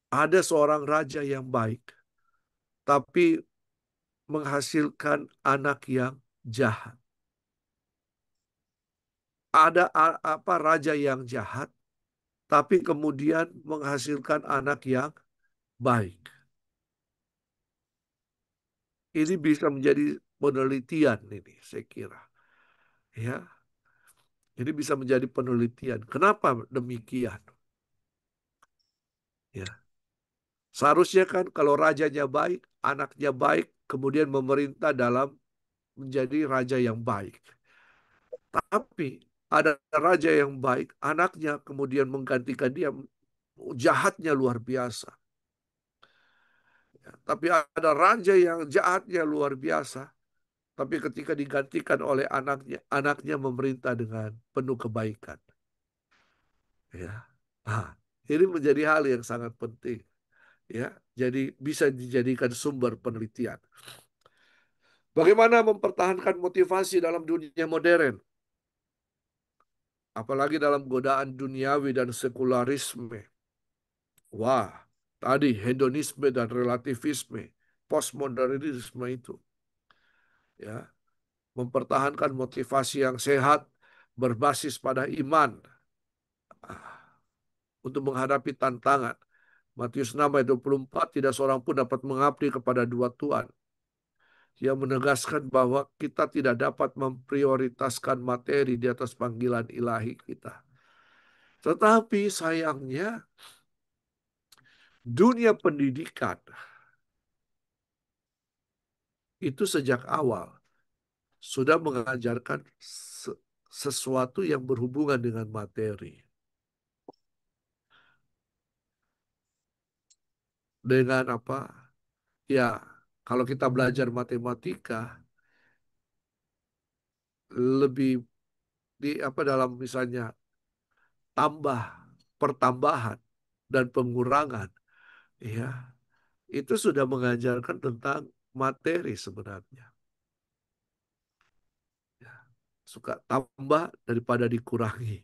Ada seorang raja yang baik, tapi menghasilkan anak yang jahat. Ada apa raja yang jahat, tapi kemudian menghasilkan anak yang baik. Ini bisa menjadi penelitian ini, saya kira. Ya, ini bisa menjadi penelitian. Kenapa demikian? Ya, seharusnya kan kalau rajanya baik, anaknya baik, kemudian memerintah dalam menjadi raja yang baik. Tapi ada raja yang baik, anaknya kemudian menggantikan dia, jahatnya luar biasa. Ya, tapi ada raja yang jahatnya luar biasa, tapi ketika digantikan oleh anaknya, anaknya memerintah dengan penuh kebaikan. Ya, nah, ini menjadi hal yang sangat penting. Ya, jadi bisa dijadikan sumber penelitian. Bagaimana mempertahankan motivasi dalam dunia modern? Apalagi dalam godaan duniawi dan sekularisme. Wah, tadi hedonisme dan relativisme, postmodernisme itu. Ya, mempertahankan motivasi yang sehat berbasis pada iman untuk menghadapi tantangan. Matius 6 ayat 24, tidak seorang pun dapat mengabdi kepada dua Tuhan. Yang menegaskan bahwa kita tidak dapat memprioritaskan materi di atas panggilan ilahi kita. Tetapi sayangnya Dunia pendidikan itu sejak awal sudah mengajarkan sesuatu yang berhubungan dengan materi. Dengan apa? Ya, kalau kita belajar matematika, lebih di apa dalam misalnya tambah, pertambahan, dan pengurangan, ya, itu sudah mengajarkan tentang materi sebenarnya. Ya, suka tambah daripada dikurangi,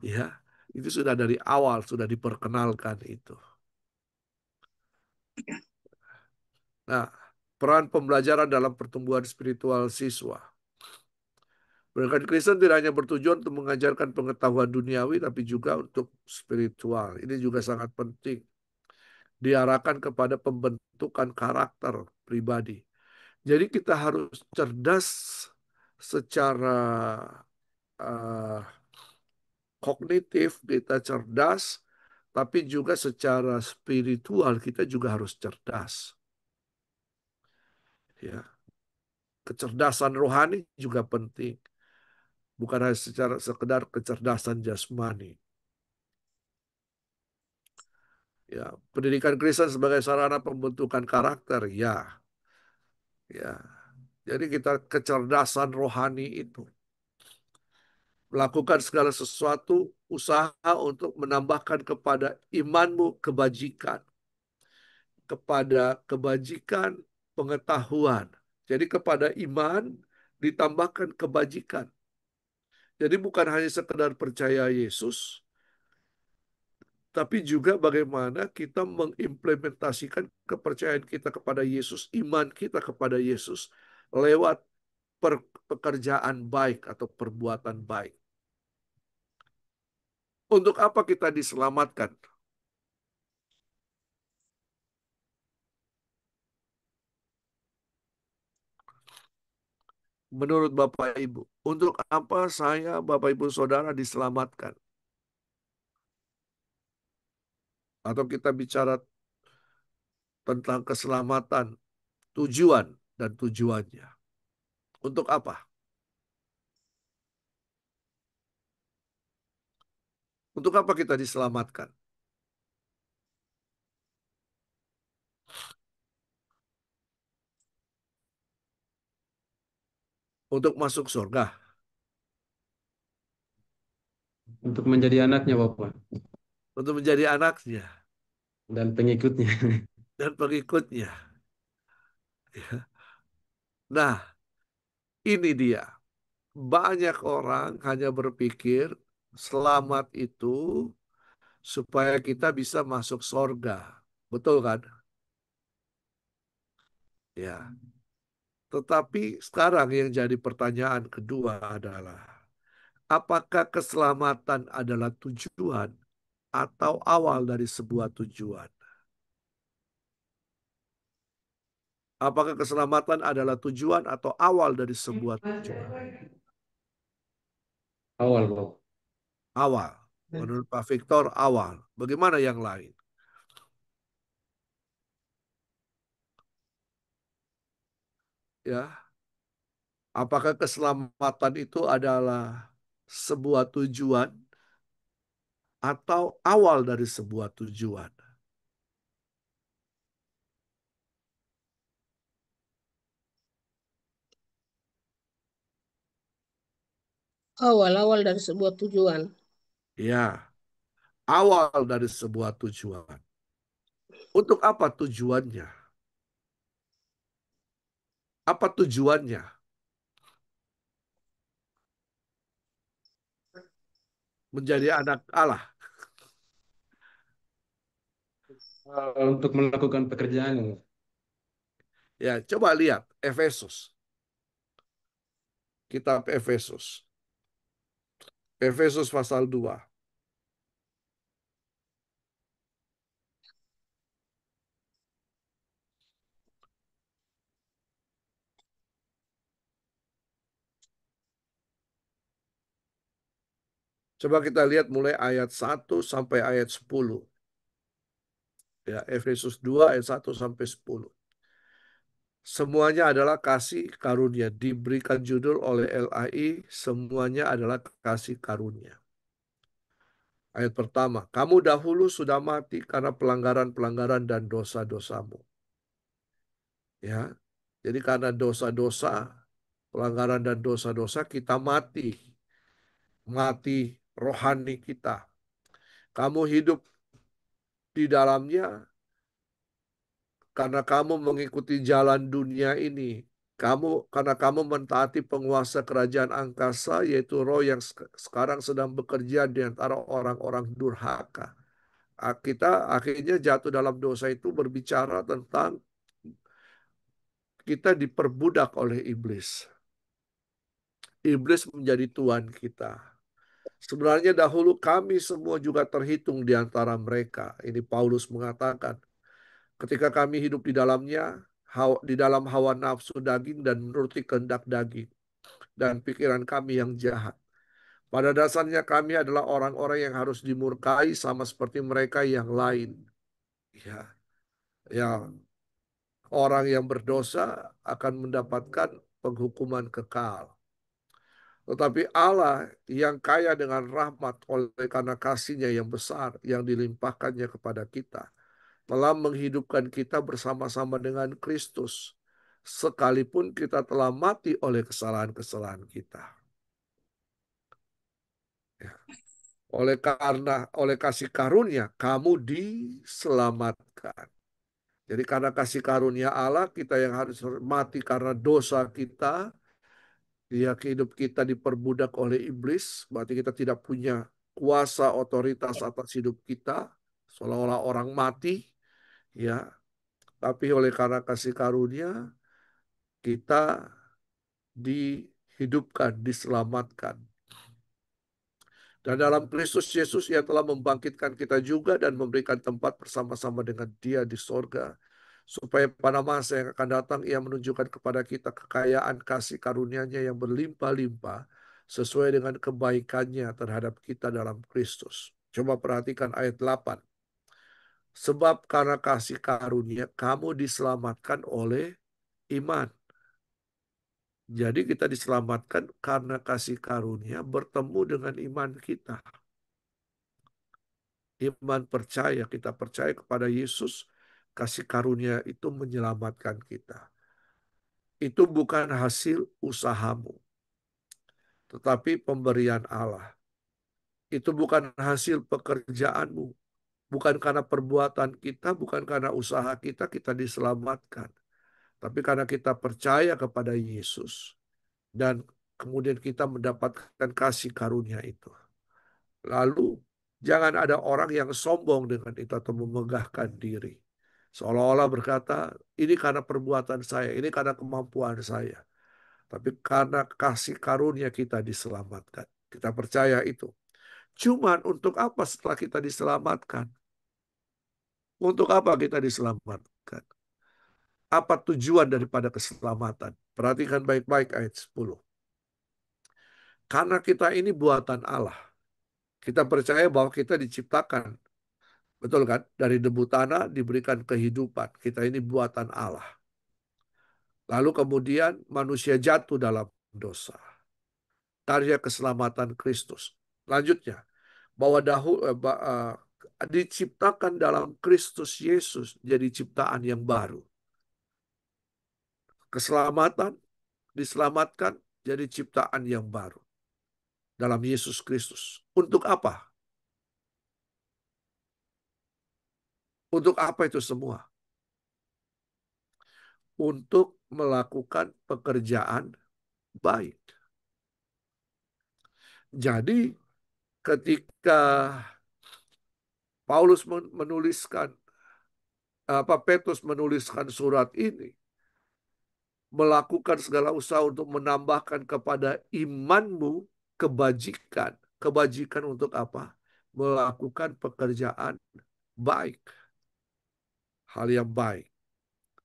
ya, itu sudah dari awal sudah diperkenalkan itu. Nah, peran pembelajaran dalam pertumbuhan spiritual siswa. Pendidikan Kristen tidak hanya bertujuan untuk mengajarkan pengetahuan duniawi, tapi juga untuk spiritual. Ini juga sangat penting. Diarahkan kepada pembentukan karakter pribadi. Jadi kita harus cerdas secara uh, kognitif, kita cerdas, tapi juga secara spiritual kita juga harus cerdas. Ya, kecerdasan rohani juga penting, bukan hanya secara sekedar kecerdasan jasmani. Ya, pendidikan Kristen sebagai sarana pembentukan karakter, ya, ya. Jadi kita kecerdasan rohani itu melakukan segala sesuatu usaha untuk menambahkan kepada imanmu kebajikan, kepada kebajikan pengetahuan. Jadi kepada iman ditambahkan kebajikan. Jadi bukan hanya sekedar percaya Yesus, tapi juga bagaimana kita mengimplementasikan kepercayaan kita kepada Yesus, iman kita kepada Yesus lewat pekerjaan baik atau perbuatan baik. Untuk apa kita diselamatkan? Menurut Bapak Ibu, untuk apa saya, Bapak Ibu Saudara diselamatkan? Atau kita bicara tentang keselamatan, tujuan dan tujuannya. Untuk apa? Untuk apa kita diselamatkan? Untuk masuk surga, Untuk menjadi anaknya Bapak untuk menjadi anaknya dan pengikutnya. dan pengikutnya. Nah, ini dia. Banyak orang hanya berpikir selamat itu supaya kita bisa masuk surga. Betul kan? Ya. Tetapi sekarang yang jadi pertanyaan kedua adalah, apakah keselamatan adalah tujuan atau awal dari sebuah tujuan? Apakah keselamatan adalah tujuan atau awal dari sebuah tujuan? Awal Bapak. Awal. Menurut Pak Victor, awal. Bagaimana yang lain? Ya, apakah keselamatan itu adalah sebuah tujuan atau awal dari sebuah tujuan? Awal-awal dari sebuah tujuan. Ya, awal dari sebuah tujuan. Untuk apa tujuannya? Apa tujuannya? Menjadi anak Allah. Untuk melakukan pekerjaan ini. Ya, coba lihat Efesus. Kitab Efesus. Efesus pasal 2. Coba kita lihat mulai ayat 1 sampai ayat 10. Ya, Efesus 2 ayat 1 sampai 10. Semuanya adalah kasih karunia. Diberikan judul oleh LAI, semuanya adalah kasih karunia. Ayat pertama, kamu dahulu sudah mati karena pelanggaran-pelanggaran dan dosa-dosamu. Ya, jadi karena dosa-dosa, pelanggaran dan dosa-dosa kita mati. Mati rohani kita. Kamu hidup di dalamnya karena kamu mengikuti jalan dunia ini. Karena kamu mentaati penguasa kerajaan angkasa, yaitu roh yang sekarang sedang bekerja di antara orang-orang durhaka. Kita akhirnya jatuh dalam dosa itu berbicara tentang kita diperbudak oleh iblis. Iblis menjadi tuan kita. Sebenarnya dahulu kami semua juga terhitung di antara mereka. Ini Paulus mengatakan, ketika kami hidup di dalamnya, di dalam hawa nafsu daging dan menuruti kehendak daging dan pikiran kami yang jahat. Pada dasarnya kami adalah orang-orang yang harus dimurkai sama seperti mereka yang lain. Ya, yang orang yang berdosa akan mendapatkan penghukuman kekal. Tetapi Allah yang kaya dengan rahmat oleh karena kasih-Nya yang besar yang dilimpahkannya kepada kita, telah menghidupkan kita bersama-sama dengan Kristus, sekalipun kita telah mati oleh kesalahan-kesalahan kita. Ya. Oleh kasih karunia, kamu diselamatkan. Jadi karena kasih karunia Allah, kita yang harus mati karena dosa kita, ya hidup kita diperbudak oleh iblis, berarti kita tidak punya kuasa otoritas atas hidup kita, seolah-olah orang mati, ya. Tapi oleh karena kasih karunia, kita dihidupkan, diselamatkan. Dan dalam Kristus Yesus Ia telah membangkitkan kita juga dan memberikan tempat bersama-sama dengan Dia di sorga. Supaya pada masa yang akan datang Ia menunjukkan kepada kita kekayaan kasih karunia-Nya yang berlimpah-limpah sesuai dengan kebaikannya terhadap kita dalam Kristus. Coba perhatikan ayat 8. Sebab karena kasih karunia kamu diselamatkan oleh iman. Jadi kita diselamatkan karena kasih karunia bertemu dengan iman kita. Iman percaya, kita percaya kepada Yesus, kasih karunia itu menyelamatkan kita. Itu bukan hasil usahamu, tetapi pemberian Allah. Itu bukan hasil pekerjaanmu, bukan karena perbuatan kita, bukan karena usaha kita, kita diselamatkan. Tapi karena kita percaya kepada Yesus, dan kemudian kita mendapatkan kasih karunia itu. Lalu jangan ada orang yang sombong dengan itu atau memegahkan diri. Seolah-olah berkata, ini karena perbuatan saya, ini karena kemampuan saya. Tapi karena kasih karunia kita diselamatkan. Kita percaya itu. Cuman untuk apa setelah kita diselamatkan? Untuk apa kita diselamatkan? Apa tujuan daripada keselamatan? Perhatikan baik-baik ayat 10. Karena kita ini buatan Allah. Kita percaya bahwa kita diciptakan. Betul kan? Dari debu tanah diberikan kehidupan. Kita ini buatan Allah. Lalu kemudian manusia jatuh dalam dosa. Karya keselamatan Kristus. Lanjutnya, bahwa diciptakan dalam Kristus Yesus jadi ciptaan yang baru. Keselamatan, diselamatkan jadi ciptaan yang baru. Dalam Yesus Kristus. Untuk apa? Untuk apa itu semua? Untuk melakukan pekerjaan baik. Jadi ketika Petrus menuliskan surat ini, melakukan segala usaha untuk menambahkan kepada imanmu kebajikan. Kebajikan untuk apa? Melakukan pekerjaan baik. Hal yang baik.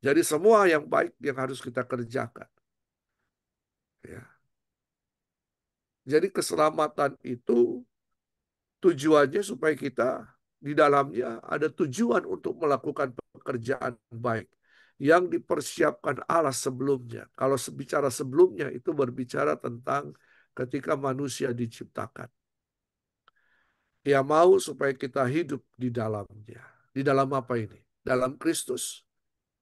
Jadi semua yang baik yang harus kita kerjakan. Ya. Jadi keselamatan itu tujuannya supaya kita di dalamnya ada tujuan untuk melakukan pekerjaan baik yang dipersiapkan Allah sebelumnya. Kalau bicara sebelumnya itu berbicara tentang ketika manusia diciptakan. Dia mau supaya kita hidup di dalamnya. Di dalam apa ini? Dalam Kristus.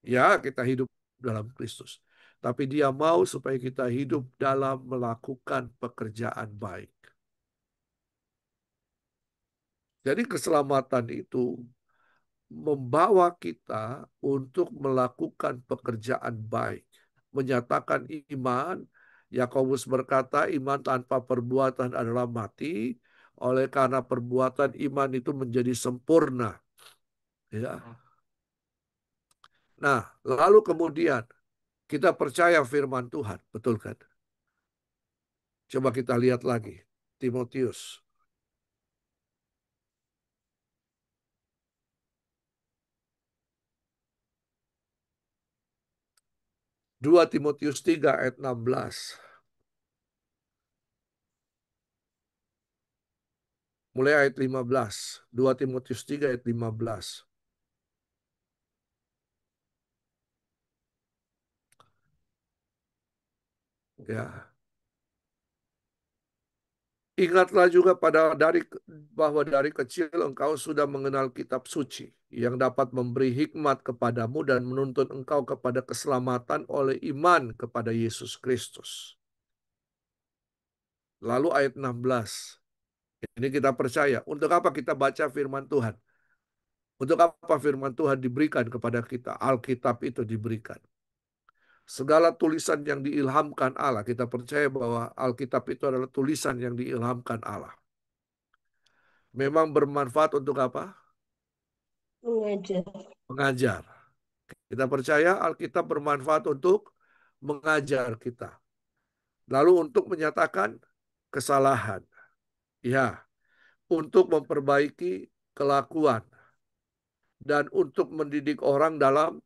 Ya, kita hidup dalam Kristus. Tapi dia mau supaya kita hidup dalam melakukan pekerjaan baik. Jadi keselamatan itu membawa kita untuk melakukan pekerjaan baik. Menyatakan iman, Yakobus berkata iman tanpa perbuatan adalah mati, oleh karena perbuatan iman itu menjadi sempurna. Ya. Nah, lalu kemudian kita percaya firman Tuhan, betul kan? Coba kita lihat lagi, Timotius. Dua Timotius 3 ayat 16. Mulai ayat 15. 2 Timotius 3 ayat 15. Ya. Ingatlah juga bahwa dari kecil engkau sudah mengenal kitab suci yang dapat memberi hikmat kepadamu dan menuntun engkau kepada keselamatan oleh iman kepada Yesus Kristus. Lalu ayat 16. Ini kita percaya. Untuk apa kita baca firman Tuhan? Untuk apa firman Tuhan diberikan kepada kita? Alkitab itu diberikan. Segala tulisan yang diilhamkan Allah, kita percaya bahwa Alkitab itu adalah tulisan yang diilhamkan Allah. Memang bermanfaat untuk apa? Mengajar. Mengajar. Kita percaya Alkitab bermanfaat untuk mengajar kita. Lalu untuk menyatakan kesalahan. Ya, untuk memperbaiki kelakuan. Dan untuk mendidik orang dalam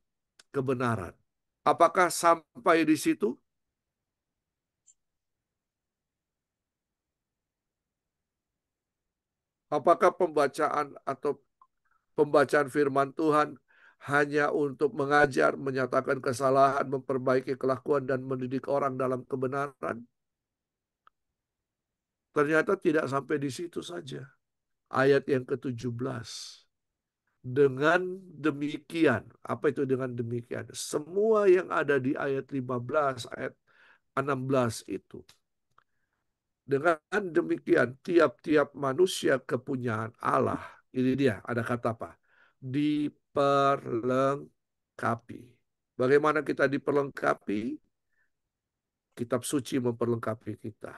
kebenaran. Apakah sampai di situ? Apakah pembacaan firman Tuhan hanya untuk mengajar, menyatakan kesalahan, memperbaiki kelakuan, dan mendidik orang dalam kebenaran? Ternyata tidak sampai di situ saja. Ayat yang ke-17. Dengan demikian, apa itu dengan demikian? Semua yang ada di ayat 15, ayat 16 itu. Dengan demikian, tiap-tiap manusia kepunyaan Allah, ini dia, ada kata apa? Diperlengkapi. Bagaimana kita diperlengkapi? Kitab suci memperlengkapi kita.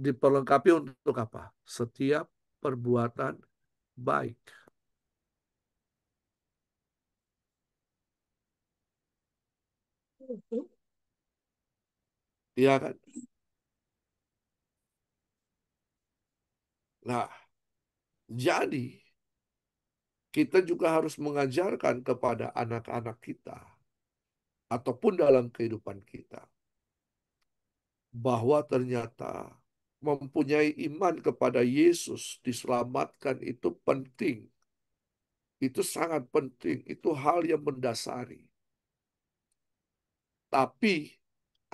Diperlengkapi untuk apa? Setiap perbuatan baik. Iya kan? Nah, jadi kita juga harus mengajarkan kepada anak-anak kita ataupun dalam kehidupan kita bahwa ternyata mempunyai iman kepada Yesus diselamatkan itu penting. Itu sangat penting. Itu hal yang mendasari. Tapi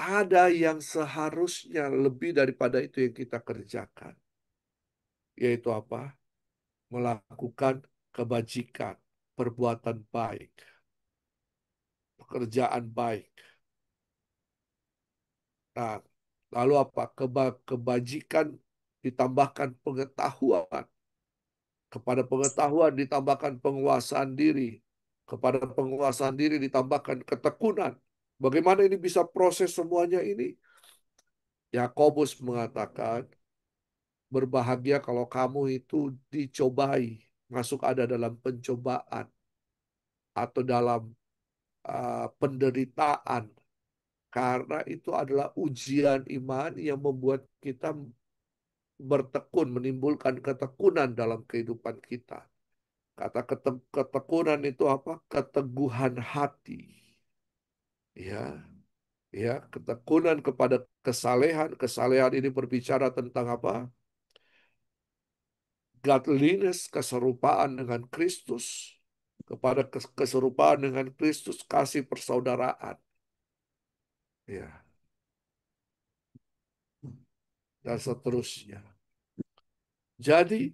ada yang seharusnya lebih daripada itu yang kita kerjakan. Yaitu apa? Melakukan kebajikan, perbuatan baik, pekerjaan baik. Nah, lalu apa? Kebajikan ditambahkan pengetahuan. Kepada pengetahuan ditambahkan penguasaan diri. Kepada penguasaan diri ditambahkan ketekunan. Bagaimana ini bisa proses semuanya ini? Yakobus mengatakan, berbahagia kalau kamu itu dicobai, masuk ada dalam pencobaan atau dalam penderitaan. Karena itu adalah ujian iman yang membuat kita bertekun, menimbulkan ketekunan dalam kehidupan kita. Kata ketekunan itu apa? Keteguhan hati. Ya, ya, ketekunan kepada kesalehan. Kesalehan ini berbicara tentang apa? godliness, keserupaan dengan Kristus, kepada keserupaan dengan Kristus, kasih persaudaraan. Ya, dan seterusnya. Jadi,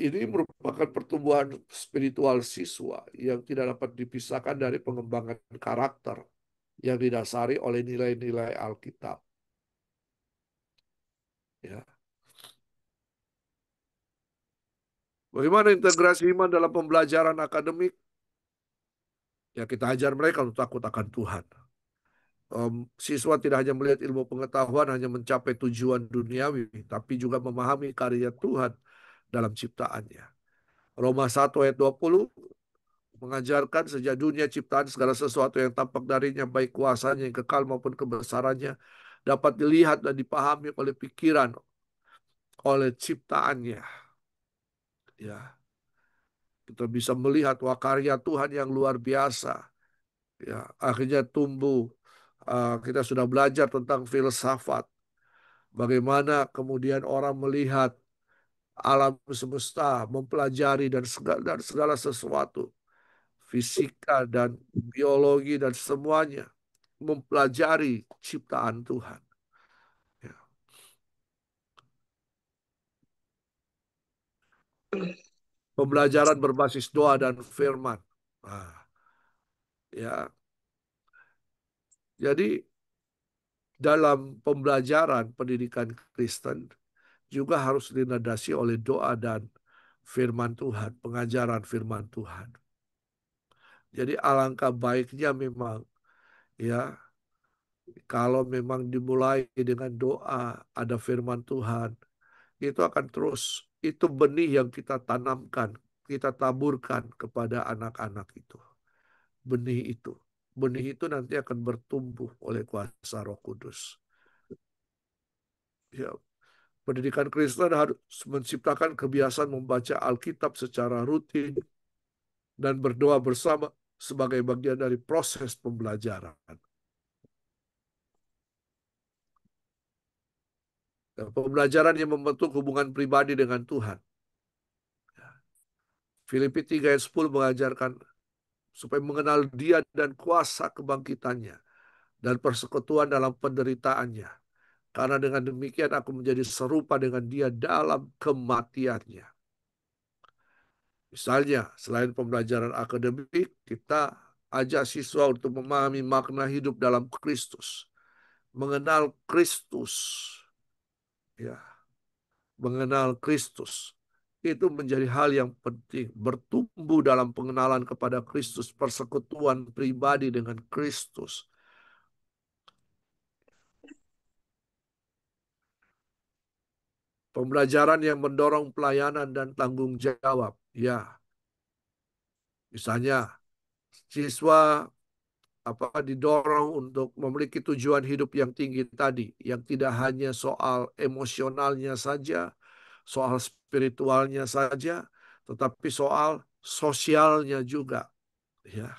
ini merupakan pertumbuhan spiritual siswa yang tidak dapat dipisahkan dari pengembangan karakter yang didasari oleh nilai-nilai Alkitab. Ya. Bagaimana integrasi iman dalam pembelajaran akademik? Ya, kita ajar mereka untuk takut akan Tuhan. Siswa tidak hanya melihat ilmu pengetahuan hanya mencapai tujuan duniawi, tapi juga memahami karya Tuhan dalam ciptaannya. Roma 1 ayat 20 mengajarkan sejak dunia ciptaan segala sesuatu yang tampak darinya, baik kuasanya yang kekal maupun kebesarannya, dapat dilihat dan dipahami oleh pikiran, oleh ciptaannya. Ya, kita bisa melihat wah karya Tuhan yang luar biasa. Ya, akhirnya tumbuh. Kita sudah belajar tentang filsafat. Bagaimana kemudian orang melihat alam semesta, mempelajari dan segala sesuatu, fisika dan biologi dan semuanya, mempelajari ciptaan Tuhan. Ya. Pembelajaran berbasis doa dan firman. Nah, ya, jadi dalam pembelajaran pendidikan Kristen juga harus dinadasi oleh doa dan firman Tuhan, pengajaran firman Tuhan. Jadi alangkah baiknya memang ya kalau memang dimulai dengan doa, ada firman Tuhan, itu akan terus. Itu benih yang kita tanamkan, kita taburkan kepada anak-anak itu. Benih itu. Benih itu nanti akan bertumbuh oleh kuasa Roh Kudus. Ya, pendidikan Kristen harus menciptakan kebiasaan membaca Alkitab secara rutin dan berdoa bersama sebagai bagian dari proses pembelajaran. Pembelajaran yang membentuk hubungan pribadi dengan Tuhan. Filipi 3 ayat 10 mengajarkan supaya mengenal Dia dan kuasa kebangkitannya dan persekutuan dalam penderitaannya. Karena dengan demikian aku menjadi serupa dengan Dia dalam kematiannya. Misalnya, selain pembelajaran akademik, kita ajak siswa untuk memahami makna hidup dalam Kristus. Mengenal Kristus. Ya, mengenal Kristus. Itu menjadi hal yang penting. Bertumbuh dalam pengenalan kepada Kristus. Persekutuan pribadi dengan Kristus. Pembelajaran yang mendorong pelayanan dan tanggung jawab. Ya, misalnya siswa didorong untuk memiliki tujuan hidup yang tinggi tadi, yang tidak hanya soal emosionalnya saja, soal spiritualnya saja, tetapi soal sosialnya juga. Ya.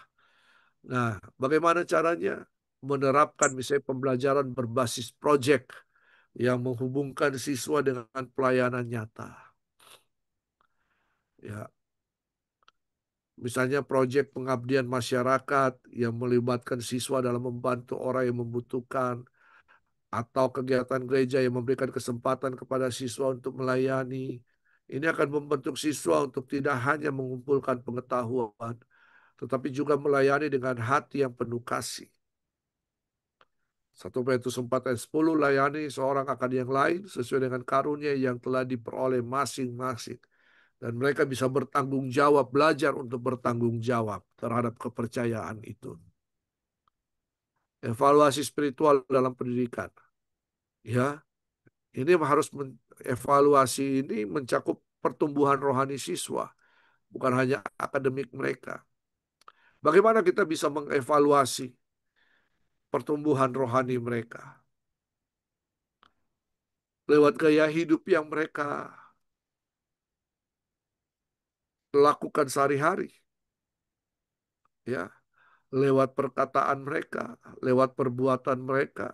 Nah, bagaimana caranya? Menerapkan misalnya pembelajaran berbasis proyek yang menghubungkan siswa dengan pelayanan nyata. Ya, misalnya proyek pengabdian masyarakat yang melibatkan siswa dalam membantu orang yang membutuhkan, atau kegiatan gereja yang memberikan kesempatan kepada siswa untuk melayani. Ini akan membentuk siswa untuk tidak hanya mengumpulkan pengetahuan, tetapi juga melayani dengan hati yang penuh kasih. 1 Petrus 4 ayat 10, layani seorang akan yang lain sesuai dengan karunia yang telah diperoleh masing-masing. Dan mereka bisa bertanggung jawab, belajar untuk bertanggung jawab terhadap kepercayaan itu. Evaluasi spiritual dalam pendidikan. Ya, ini harus evaluasi ini mencakup pertumbuhan rohani siswa, bukan hanya akademik mereka. Bagaimana kita bisa mengevaluasi pertumbuhan rohani mereka? Lewat gaya hidup yang mereka lakukan sehari-hari. Ya, lewat perkataan mereka, lewat perbuatan mereka.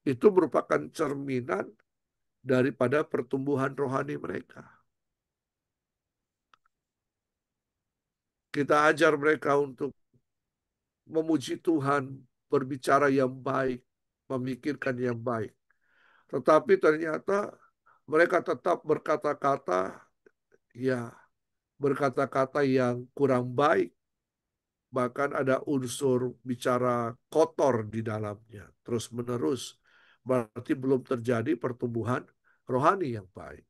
Itu merupakan cerminan daripada pertumbuhan rohani mereka. Kita ajar mereka untuk memuji Tuhan, berbicara yang baik, memikirkan yang baik. Tetapi ternyata mereka tetap berkata-kata, ya, berkata-kata yang kurang baik, bahkan ada unsur bicara kotor di dalamnya, terus-menerus. Berarti belum terjadi pertumbuhan rohani yang baik.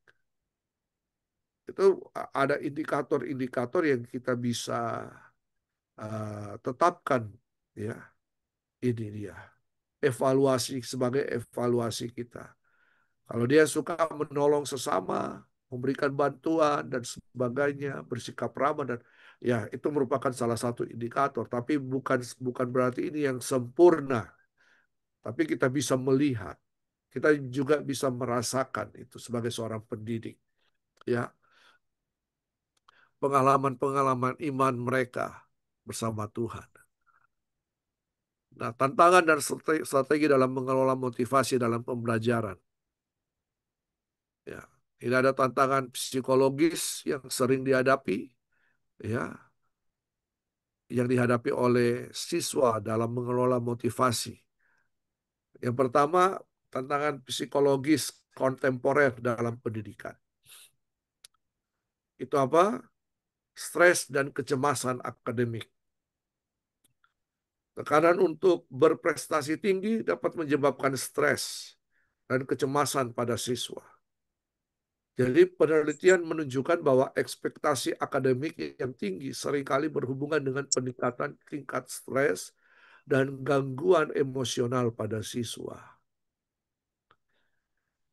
Itu ada indikator-indikator yang kita bisa tetapkan, ya. Ini dia evaluasi sebagai evaluasi kita. Kalau dia suka menolong sesama, memberikan bantuan dan sebagainya, bersikap ramah dan ya itu merupakan salah satu indikator. Tapi bukan bukan berarti ini yang sempurna. Tapi kita bisa melihat, kita juga bisa merasakan itu sebagai seorang pendidik, ya pengalaman-pengalaman iman mereka bersama Tuhan. Nah, tantangan dan strategi dalam mengelola motivasi dalam pembelajaran. Ya, ini ada tantangan psikologis yang sering dihadapi, ya, yang dihadapi oleh siswa dalam mengelola motivasi. Yang pertama, tantangan psikologis kontemporer dalam pendidikan. Itu apa? Stres dan kecemasan akademik. Tekanan untuk berprestasi tinggi dapat menyebabkan stres dan kecemasan pada siswa. Jadi penelitian menunjukkan bahwa ekspektasi akademik yang tinggi seringkali berhubungan dengan peningkatan tingkat stres dan gangguan emosional pada siswa.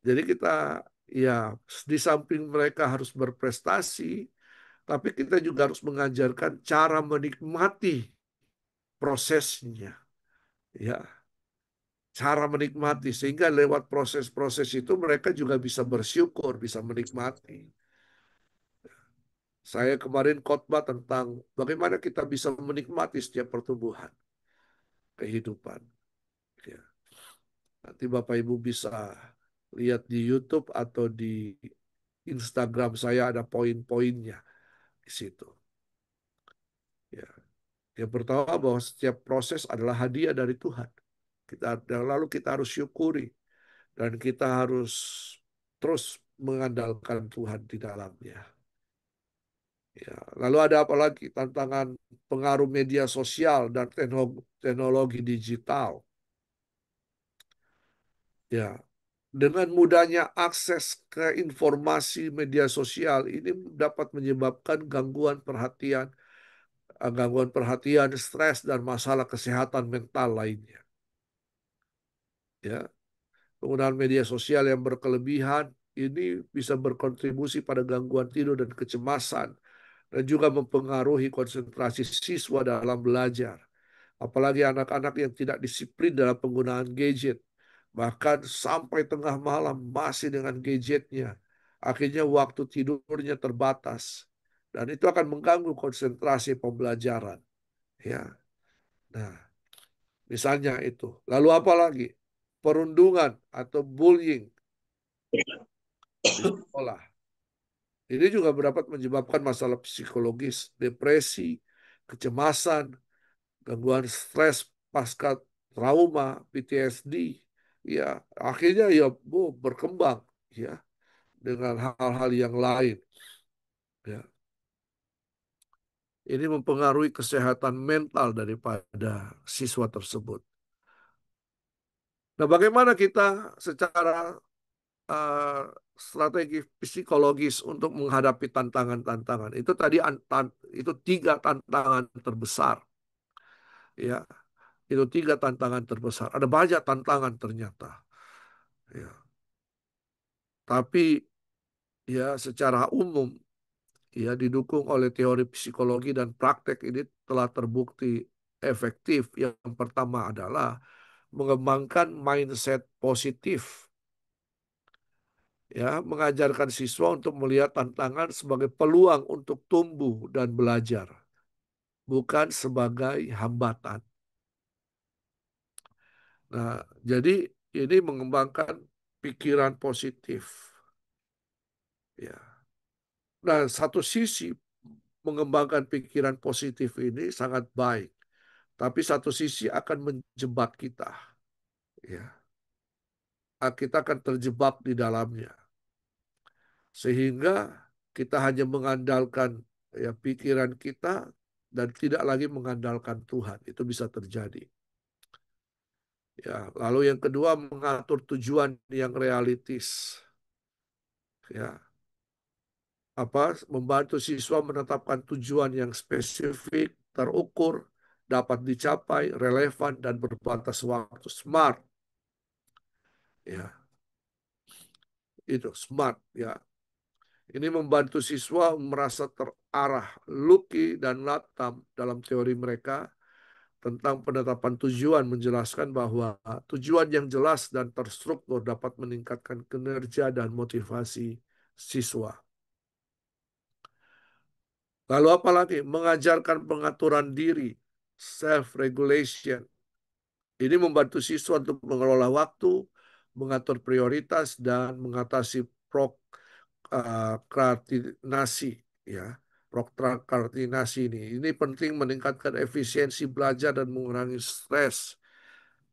Jadi kita ya di samping mereka harus berprestasi, tapi kita juga harus mengajarkan cara menikmati prosesnya, ya, cara menikmati sehingga lewat proses-proses itu mereka juga bisa bersyukur, bisa menikmati. Saya kemarin khotbah tentang bagaimana kita bisa menikmati setiap pertumbuhan kehidupan. Ya. Nanti Bapak Ibu bisa lihat di YouTube atau di Instagram saya ada poin-poinnya di situ. Ya. Yang pertama bahwa setiap proses adalah hadiah dari Tuhan. Lalu kita harus syukuri dan kita harus terus mengandalkan Tuhan di dalamnya. Ya, lalu ada apa lagi? Tantangan pengaruh media sosial dan teknologi digital. Ya, dengan mudahnya akses ke informasi media sosial ini dapat menyebabkan gangguan perhatian, stres dan masalah kesehatan mental lainnya. Ya, penggunaan media sosial yang berkelebihan ini bisa berkontribusi pada gangguan tidur dan kecemasan dan juga mempengaruhi konsentrasi siswa dalam belajar. Apalagi anak-anak yang tidak disiplin dalam penggunaan gadget. Bahkan sampai tengah malam masih dengan gadgetnya. Akhirnya waktu tidurnya terbatas. Dan itu akan mengganggu konsentrasi pembelajaran. Ya. Nah, misalnya itu. Lalu apa lagi? Perundungan atau bullying di sekolah. Ini juga dapat menyebabkan masalah psikologis, depresi, kecemasan, gangguan stres pasca trauma, PTSD, ya akhirnya ya berkembang ya dengan hal-hal yang lain. Ya. Ini mempengaruhi kesehatan mental daripada siswa tersebut. Nah, bagaimana kita secara uh, strategi psikologis untuk menghadapi tantangan-tantangan? Itu tadi itu 3 tantangan terbesar. Ya, itu 3 tantangan terbesar. Ada banyak tantangan ternyata. Ya. Tapi ya secara umum ya didukung oleh teori psikologi dan praktek ini telah terbukti efektif. Yang pertama adalah mengembangkan mindset positif. Ya, mengajarkan siswa untuk melihat tantangan sebagai peluang untuk tumbuh dan belajar, bukan sebagai hambatan. Nah, jadi ini mengembangkan pikiran positif. Ya. Nah, satu sisi mengembangkan pikiran positif ini sangat baik, tapi satu sisi akan menjebak kita. Ya, kita akan terjebak di dalamnya, sehingga kita hanya mengandalkan ya pikiran kita dan tidak lagi mengandalkan Tuhan. Itu bisa terjadi. Ya, lalu yang kedua mengatur tujuan yang realistis. Ya, membantu siswa menetapkan tujuan yang spesifik, terukur, dapat dicapai, relevan dan berbatas waktu. Smart, ya, itu smart, ya. Ini membantu siswa merasa terarah. Lucky dan Latham dalam teori mereka tentang penetapan tujuan menjelaskan bahwa tujuan yang jelas dan terstruktur dapat meningkatkan kinerja dan motivasi siswa. Lalu apalagi? Mengajarkan pengaturan diri, self-regulation. Ini membantu siswa untuk mengelola waktu, mengatur prioritas, dan mengatasi prokrastinasi. Ya, prokrastinasi ini penting meningkatkan efisiensi belajar dan mengurangi stres.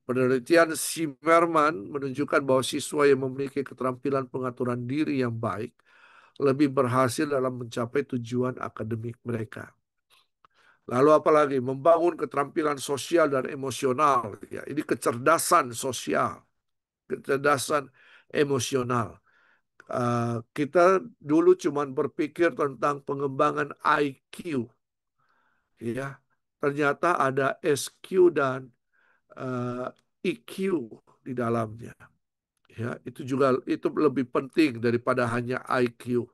Penelitian Zimmerman menunjukkan bahwa siswa yang memiliki keterampilan pengaturan diri yang baik lebih berhasil dalam mencapai tujuan akademik mereka. Lalu apalagi membangun keterampilan sosial dan emosional. Ya, ini kecerdasan sosial, kecerdasan emosional. Kita dulu cuma berpikir tentang pengembangan IQ, ya. Ternyata ada SQ dan EQ di dalamnya. Ya, itu lebih penting daripada hanya IQ.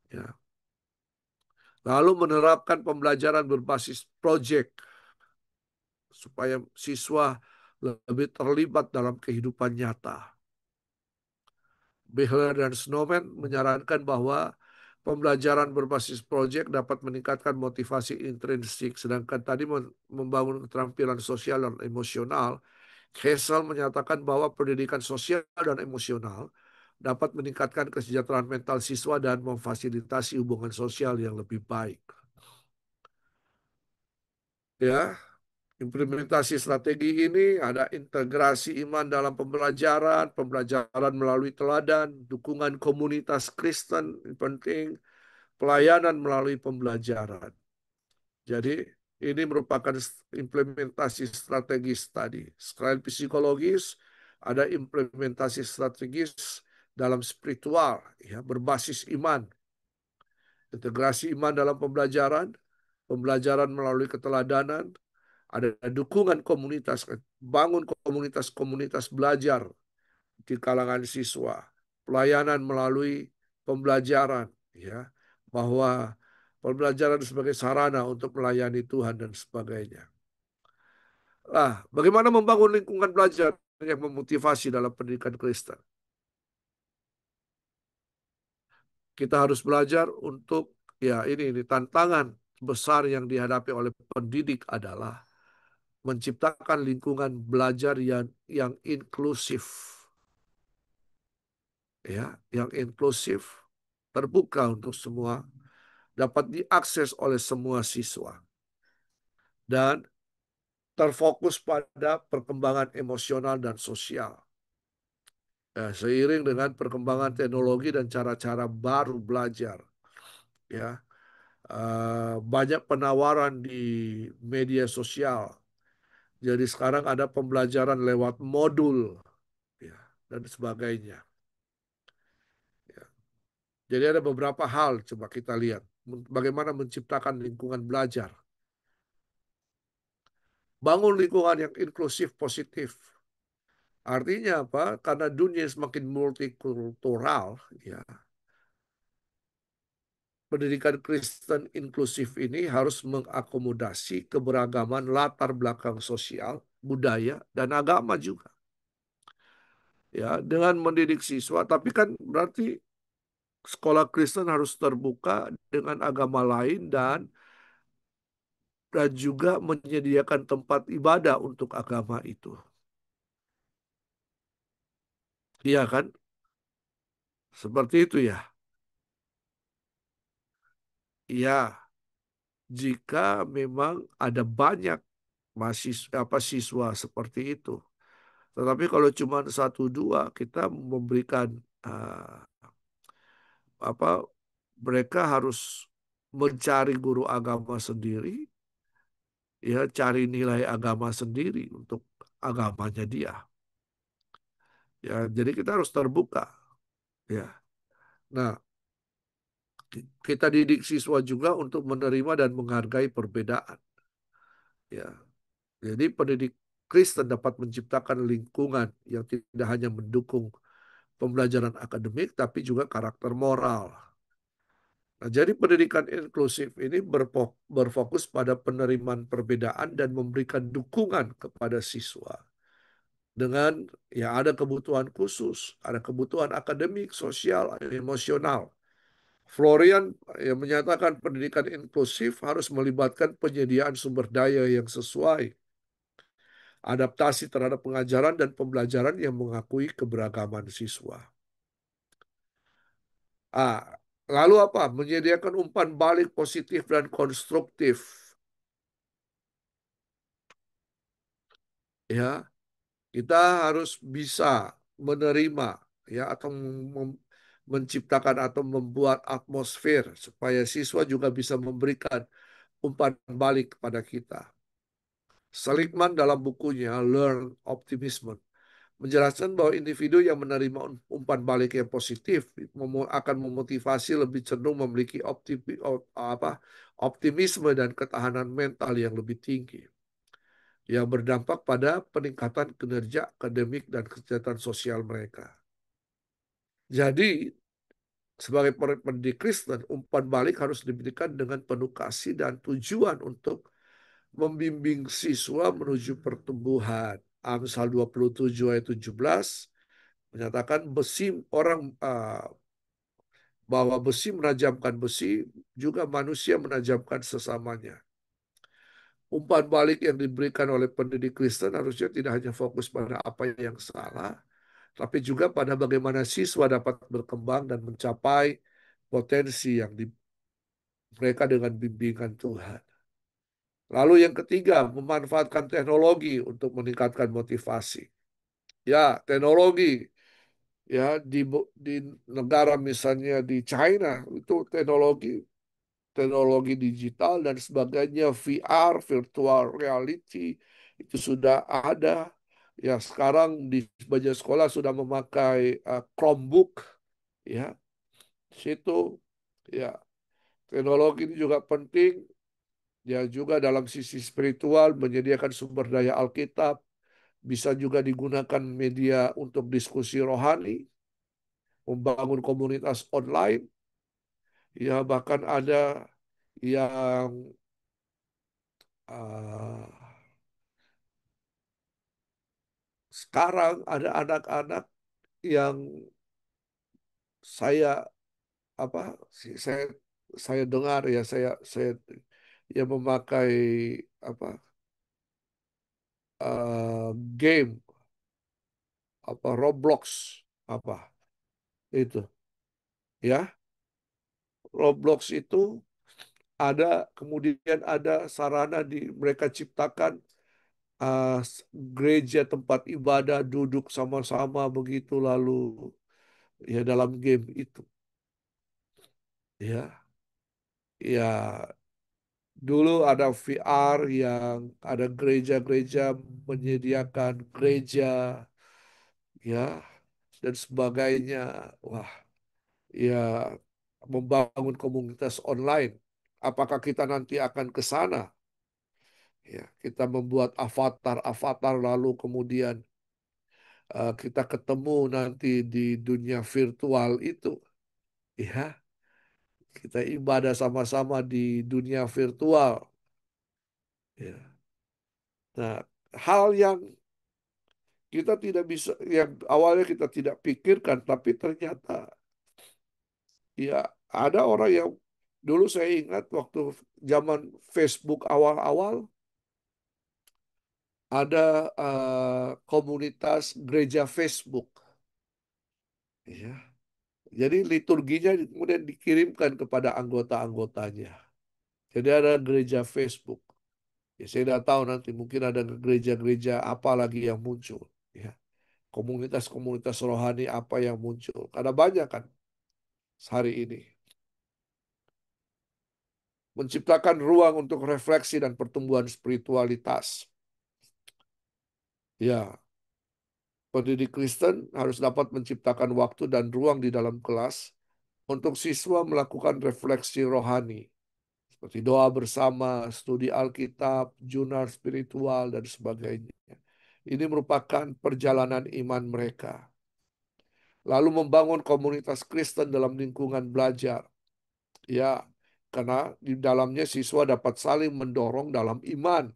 Ya. Lalu menerapkan pembelajaran berbasis project supaya siswa lebih terlibat dalam kehidupan nyata. Behler dan Snowman menyarankan bahwa pembelajaran berbasis proyek dapat meningkatkan motivasi intrinsik, sedangkan tadi membangun keterampilan sosial dan emosional. Hessel menyatakan bahwa pendidikan sosial dan emosional dapat meningkatkan kesejahteraan mental siswa dan memfasilitasi hubungan sosial yang lebih baik. Ya, implementasi strategi ini ada integrasi iman dalam pembelajaran, pembelajaran melalui teladan, dukungan komunitas Kristen penting, pelayanan melalui pembelajaran. Jadi ini merupakan implementasi strategis tadi. Selain psikologis, ada implementasi strategis dalam spiritual, ya, berbasis iman. Integrasi iman dalam pembelajaran, pembelajaran melalui keteladanan, ada dukungan komunitas, bangun komunitas-komunitas belajar di kalangan siswa, pelayanan melalui pembelajaran, ya, bahwa pembelajaran sebagai sarana untuk melayani Tuhan dan sebagainya. Nah, bagaimana membangun lingkungan belajar yang memotivasi dalam pendidikan Kristen? Kita harus belajar untuk, ya, ini tantangan besar yang dihadapi oleh pendidik adalah menciptakan lingkungan belajar yang inklusif, ya, yang inklusif, terbuka untuk semua, dapat diakses oleh semua siswa, dan terfokus pada perkembangan emosional dan sosial. Ya, seiring dengan perkembangan teknologi dan cara-cara baru belajar, ya, banyak penawaran di media sosial. Jadi sekarang ada pembelajaran lewat modul, ya, dan sebagainya. Ya. Jadi ada beberapa hal coba kita lihat bagaimana menciptakan lingkungan belajar. Bangun lingkungan yang inklusif positif. Artinya apa? Karena dunia semakin multikultural, ya. Pendidikan Kristen inklusif ini harus mengakomodasi keberagaman latar belakang sosial, budaya, dan agama juga. Ya, dengan mendidik siswa, tapi kan berarti sekolah Kristen harus terbuka dengan agama lain dan juga menyediakan tempat ibadah untuk agama itu. Iya kan? Seperti itu ya. Iya, jika memang ada banyak mahasiswa siswa seperti itu. Tetapi kalau cuma satu dua, kita memberikan uh, apa mereka harus mencari guru agama sendiri, ya cari nilai agama sendiri untuk agamanya dia. Ya, jadi kita harus terbuka. Ya, nah kita didik siswa juga untuk menerima dan menghargai perbedaan. Ya, jadi pendidik Kristen dapat menciptakan lingkungan yang tidak hanya mendukung pembelajaran akademik, tapi juga karakter moral. Nah, jadi pendidikan inklusif ini berfokus pada penerimaan perbedaan dan memberikan dukungan kepada siswa dengan ya ada kebutuhan khusus, ada kebutuhan akademik, sosial, emosional. Florian yang menyatakan pendidikan inklusif harus melibatkan penyediaan sumber daya yang sesuai, adaptasi terhadap pengajaran dan pembelajaran yang mengakui keberagaman siswa. Ah, lalu apa? Menyediakan umpan balik positif dan konstruktif. Ya, kita harus bisa menerima ya atau menciptakan atau membuat atmosfer supaya siswa juga bisa memberikan umpan balik kepada kita. Seligman dalam bukunya Learn Optimism menjelaskan bahwa individu yang menerima umpan balik yang positif akan memotivasi lebih cenderung memiliki optimisme dan ketahanan mental yang lebih tinggi, yang berdampak pada peningkatan kinerja akademik dan kesejahteraan sosial mereka. Jadi, sebagai pendidik Kristen, umpan balik harus diberikan dengan penuh kasih dan tujuan untuk membimbing siswa menuju pertumbuhan. Amsal 27 ayat 17 menyatakan bahwa besi menajamkan besi, juga manusia menajamkan sesamanya. Umpan balik yang diberikan oleh pendidik Kristen harusnya tidak hanya fokus pada apa yang salah, tapi juga pada bagaimana siswa dapat berkembang dan mencapai potensi yang mereka dengan bimbingan Tuhan. Lalu yang ketiga, memanfaatkan teknologi untuk meningkatkan motivasi. Ya, teknologi ya di negara misalnya di China itu teknologi digital dan sebagainya, VR, virtual reality itu sudah ada. Ya, sekarang di banyak sekolah sudah memakai Chromebook ya. Situ ya teknologi ini juga penting ya juga dalam sisi spiritual menyediakan sumber daya Alkitab, bisa juga digunakan media untuk diskusi rohani, membangun komunitas online, ya bahkan ada yang uh, sekarang ada anak-anak yang saya apa saya saya dengar ya saya yang memakai apa game Roblox apa itu ya Roblox itu ada kemudian ada sarana di mereka ciptakan uh, gereja tempat ibadah duduk sama-sama begitu lalu ya dalam game itu ya ya dulu ada VR yang ada gereja-gereja menyediakan gereja ya dan sebagainya. Wah, ya membangun komunitas online. Apakah kita nanti akan ke sana? Ya, kita membuat avatar-avatar lalu kemudian kita ketemu nanti di dunia virtual itu. Ya, kita ibadah sama-sama di dunia virtual. Ya. Nah, hal yang kita tidak bisa, yang awalnya kita tidak pikirkan, tapi ternyata ya ada orang yang dulu saya ingat waktu zaman Facebook awal-awal ada komunitas gereja Facebook. Ya. Jadi liturginya kemudian dikirimkan kepada anggota-anggotanya. Jadi ada gereja Facebook. Ya, saya tidak tahu nanti mungkin ada gereja-gereja apa lagi yang muncul. Ya. Komunitas-komunitas rohani apa yang muncul. Karena banyak kan hari ini. Menciptakan ruang untuk refleksi dan pertumbuhan spiritualitas. Ya, pendidik Kristen harus dapat menciptakan waktu dan ruang di dalam kelas untuk siswa melakukan refleksi rohani, seperti doa bersama, studi Alkitab, jurnal spiritual, dan sebagainya. Ini merupakan perjalanan iman mereka. Lalu membangun komunitas Kristen dalam lingkungan belajar. Ya, karena di dalamnya siswa dapat saling mendorong dalam iman,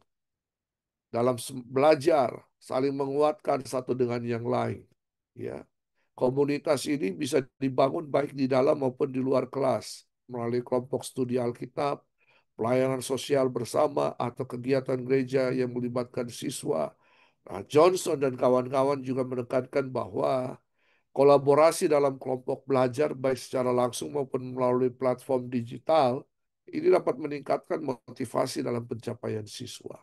dalam belajar, saling menguatkan satu dengan yang lain. Ya, komunitas ini bisa dibangun baik di dalam maupun di luar kelas melalui kelompok studi Alkitab, pelayanan sosial bersama, atau kegiatan gereja yang melibatkan siswa. Nah, Johnson dan kawan-kawan juga menekankan bahwa kolaborasi dalam kelompok belajar baik secara langsung maupun melalui platform digital ini dapat meningkatkan motivasi dalam pencapaian siswa.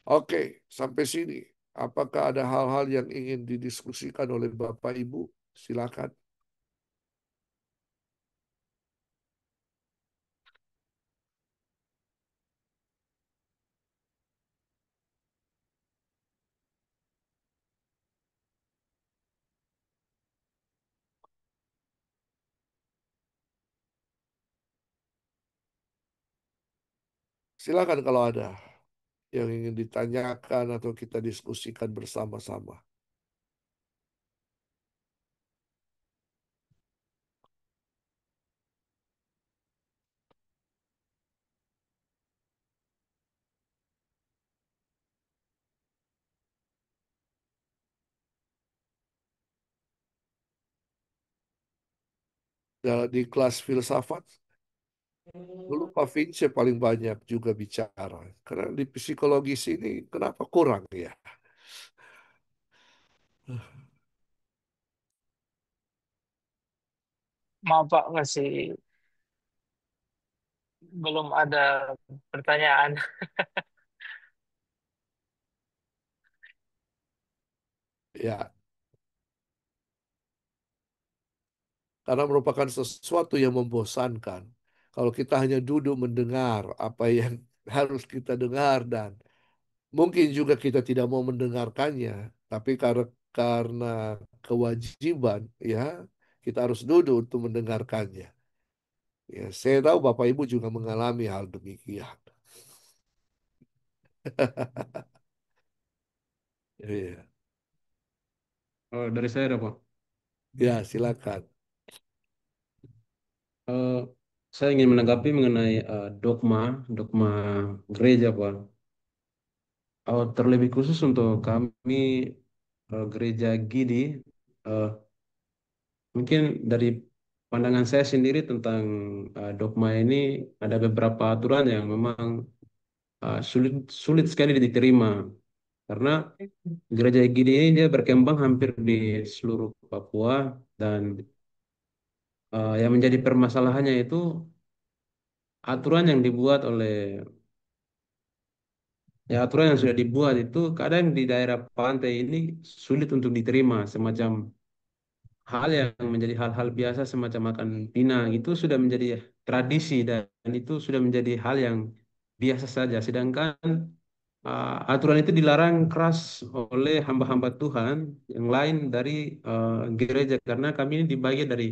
Oke, sampai sini. Apakah ada hal-hal yang ingin didiskusikan oleh Bapak Ibu? Silakan. Silakan kalau ada yang ingin ditanyakan atau kita diskusikan bersama-sama. Di kelas filsafat, dulu Pak Vince paling banyak juga bicara. Karena di psikologi sini kenapa kurang ya? Maaf Pak, masih belum ada pertanyaan. Ya, karena merupakan sesuatu yang membosankan. Kalau kita hanya duduk mendengar apa yang harus kita dengar dan mungkin juga kita tidak mau mendengarkannya, tapi karena kewajiban ya kita harus duduk untuk mendengarkannya. Ya, saya tahu Bapak Ibu juga mengalami hal demikian. Iya. Oh, dari saya ada Pak. Ya, silakan. Eh, saya ingin menanggapi mengenai dogma, dogma gereja Pak. Terlebih khusus untuk kami gereja Gidi, eh, mungkin dari pandangan saya sendiri tentang dogma ini ada beberapa aturan yang memang sulit sulit sekali diterima karena gereja Gidi ini dia berkembang hampir di seluruh Papua dan yang menjadi permasalahannya itu aturan yang dibuat oleh aturan yang sudah dibuat itu kadang di daerah pantai ini sulit untuk diterima semacam hal yang menjadi hal-hal biasa semacam makan pinang itu sudah menjadi tradisi dan itu sudah menjadi hal yang biasa saja. Sedangkan aturan itu dilarang keras oleh hamba-hamba Tuhan yang lain dari gereja karena kami ini dibagi dari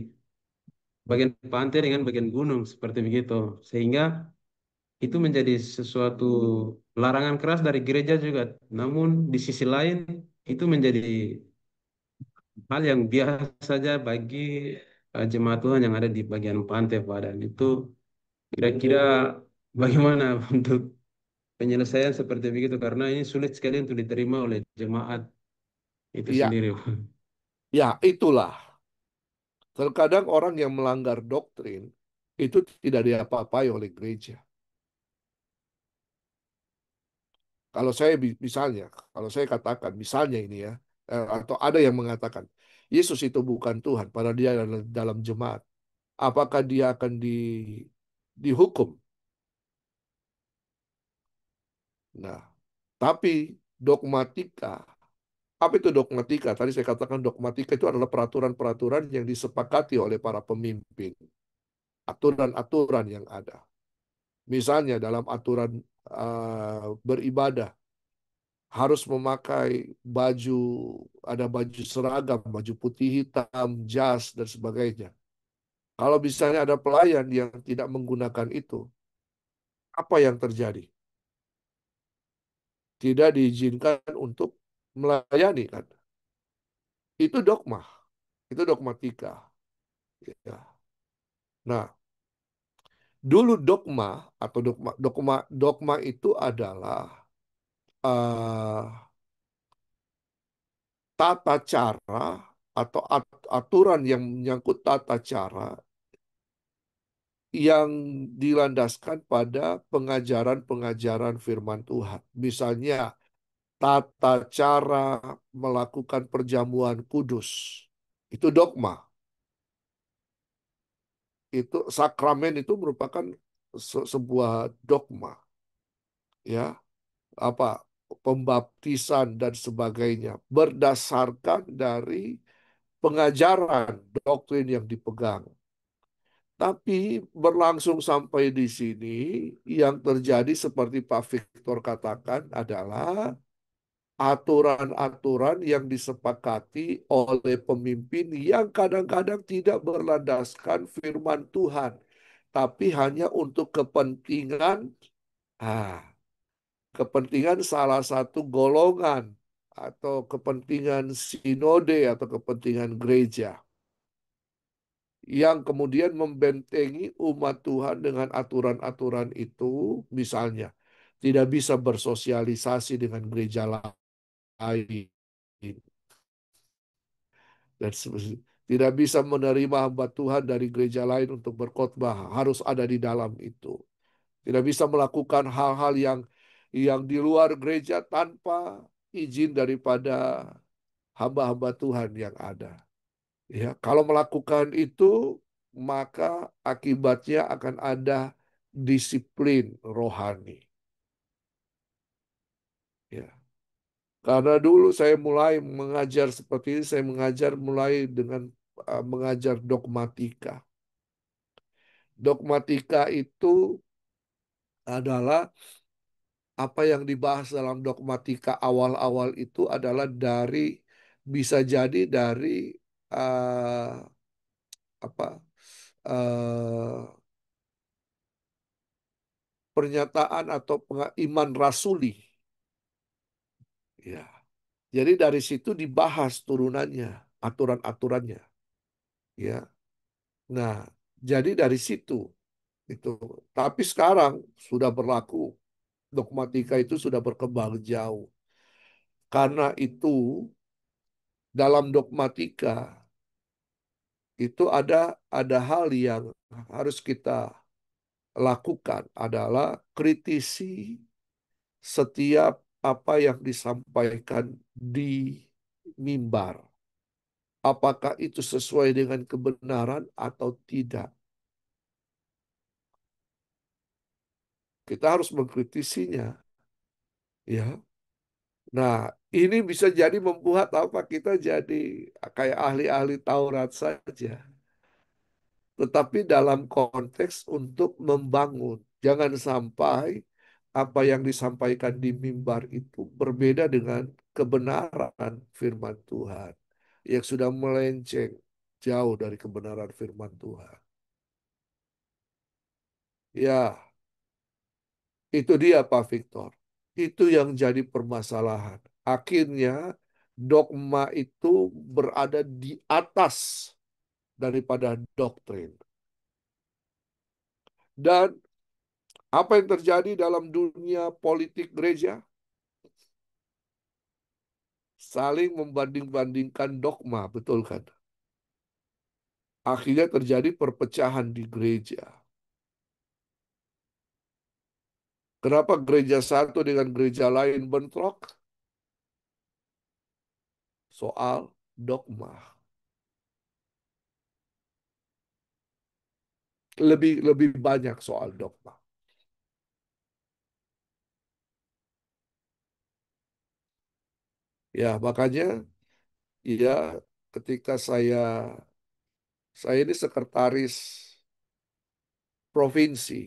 bagian pantai dengan bagian gunung seperti begitu. Sehingga itu menjadi sesuatu larangan keras dari gereja juga. Namun di sisi lain itu menjadi hal yang biasa saja bagi jemaat Tuhan yang ada di bagian pantai, Pak. Dan itu kira-kira bagaimana untuk penyelesaian seperti begitu karena ini sulit sekali untuk diterima oleh jemaat itu Iya, sendiri. ya itulah. Terkadang orang yang melanggar doktrin itu tidak diapa-apai oleh gereja. Kalau saya misalnya, kalau saya katakan misalnya ini ya, atau ada yang mengatakan Yesus itu bukan Tuhan, padahal dia dalam jemaat. Apakah dia akan dihukum? Nah, tapi dogmatika, apa itu dogmatika? Tadi saya katakan dogmatika itu adalah peraturan-peraturan yang disepakati oleh para pemimpin, aturan-aturan yang ada. Misalnya dalam aturan beribadah harus memakai baju, ada baju seragam, baju putih hitam, jas dan sebagainya. Kalau misalnya ada pelayan yang tidak menggunakan itu, apa yang terjadi? Tidak diizinkan untuk melayani kan? Itu dogma, itu dogmatika. Ya. Nah, dulu dogma atau dogma itu adalah uh, tata cara atau aturan yang menyangkut tata cara yang dilandaskan pada pengajaran-pengajaran firman Tuhan. Misalnya tata cara melakukan perjamuan kudus. Itu dogma. Itu sakramen itu merupakan sebuah dogma, ya. Apa pembaptisan dan sebagainya berdasarkan dari pengajaran doktrin yang dipegang. Tapi berlangsung sampai di sini, yang terjadi seperti Pak Victor katakan adalah aturan-aturan yang disepakati oleh pemimpin yang kadang-kadang tidak berlandaskan firman Tuhan, tapi hanya untuk kepentingan, ah, kepentingan salah satu golongan atau kepentingan sinode atau kepentingan gereja yang kemudian membentengi umat Tuhan dengan aturan-aturan itu, misalnya tidak bisa bersosialisasi dengan gereja lain dan tidak bisa menerima hamba Tuhan dari gereja lain untuk berkhotbah, harus ada di dalam itu. Tidak bisa melakukan hal-hal yang di luar gereja tanpa izin daripada hamba-hamba Tuhan yang ada. Ya, kalau melakukan itu, maka akibatnya akan ada disiplin rohani. Ya. Karena dulu saya mulai mengajar seperti ini, saya mengajar mulai dengan mengajar dogmatika. Dogmatika itu adalah apa yang dibahas dalam dogmatika awal-awal itu adalah dari bisa jadi dari uh, apa uh, pernyataan atau iman rasuli. Ya. Jadi dari situ dibahas turunannya, aturan-aturannya. Ya. Nah, jadi dari situ itu. Tapi sekarang sudah berlaku, dogmatika itu sudah berkembang jauh. Karena itu dalam dogmatika itu ada hal yang harus kita lakukan adalah kritisi setiap apa yang disampaikan di mimbar. Apakah itu sesuai dengan kebenaran atau tidak? Kita harus mengkritisinya, ya. Nah, ini bisa jadi membuat apa kita jadi kayak ahli-ahli Taurat saja. Tetapi dalam konteks untuk membangun. Jangan sampai apa yang disampaikan di mimbar itu berbeda dengan kebenaran firman Tuhan yang sudah melenceng jauh dari kebenaran firman Tuhan. Ya, itu dia Pak Victor. Itu yang jadi permasalahan. Akhirnya dogma itu berada di atas daripada doktrin. Dan apa yang terjadi dalam dunia politik gereja? Saling membanding-bandingkan dogma, betul kan? Akhirnya terjadi perpecahan di gereja. Kenapa gereja satu dengan gereja lain bentrok? soal dogma. Lebih lebih banyak soal dogma. Ya, makanya ya ketika saya ini sekretaris provinsi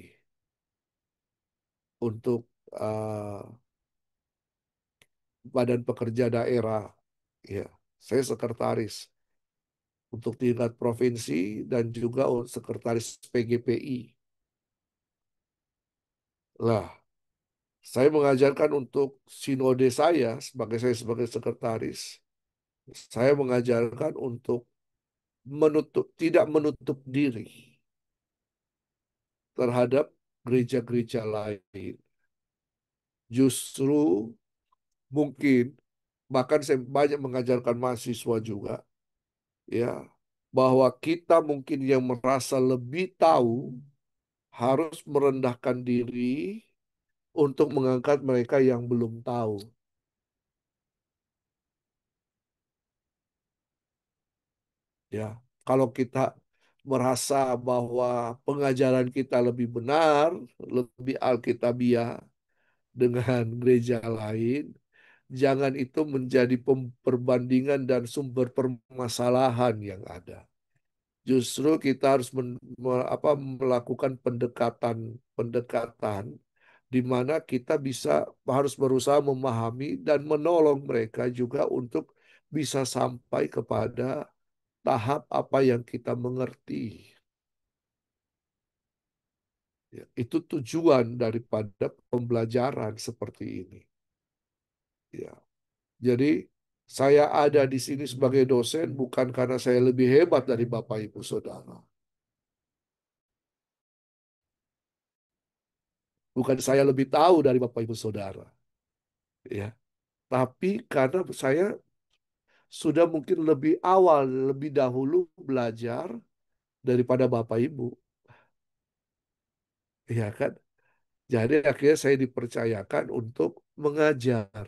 untuk uh, Badan Pekerja Daerah, ya, saya sekretaris untuk tingkat provinsi dan juga sekretaris PGPI. Lah, saya mengajarkan untuk sinode saya sebagai sekretaris, saya mengajarkan untuk tidak menutup diri terhadap gereja-gereja lain. Justru mungkin bahkan saya banyak mengajarkan mahasiswa juga, ya, bahwa kita mungkin yang merasa lebih tahu harus merendahkan diri untuk mengangkat mereka yang belum tahu. Ya, kalau kita merasa bahwa pengajaran kita lebih benar, lebih alkitabiah dengan gereja lain, jangan itu menjadi perbandingan dan sumber permasalahan yang ada. Justru kita harus melakukan pendekatan di mana kita harus berusaha memahami dan menolong mereka juga untuk bisa sampai kepada tahap apa yang kita mengerti. Ya, itu tujuan daripada pembelajaran seperti ini. Ya, jadi saya ada di sini sebagai dosen bukan karena saya lebih hebat dari Bapak Ibu Saudara. Bukan saya lebih tahu dari Bapak Ibu Saudara. Ya, tapi karena saya sudah mungkin lebih awal, lebih dahulu belajar daripada Bapak Ibu. Ya kan? Jadi akhirnya saya dipercayakan untuk mengajar.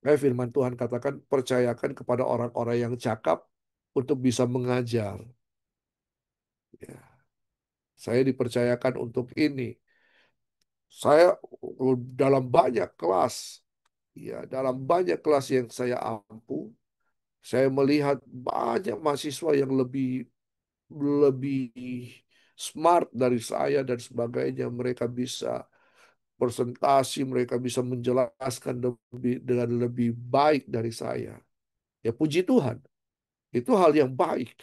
Firman Tuhan katakan, percayakan kepada orang-orang yang cakap untuk bisa mengajar. Ya, saya dipercayakan untuk ini. Saya dalam banyak kelas, ya, dalam banyak kelas yang saya ampu, saya melihat banyak mahasiswa yang lebih lebih smart dari saya dan sebagainya. Mereka bisa presentasi, mereka bisa menjelaskan dengan lebih baik dari saya. Ya puji Tuhan, itu hal yang baik.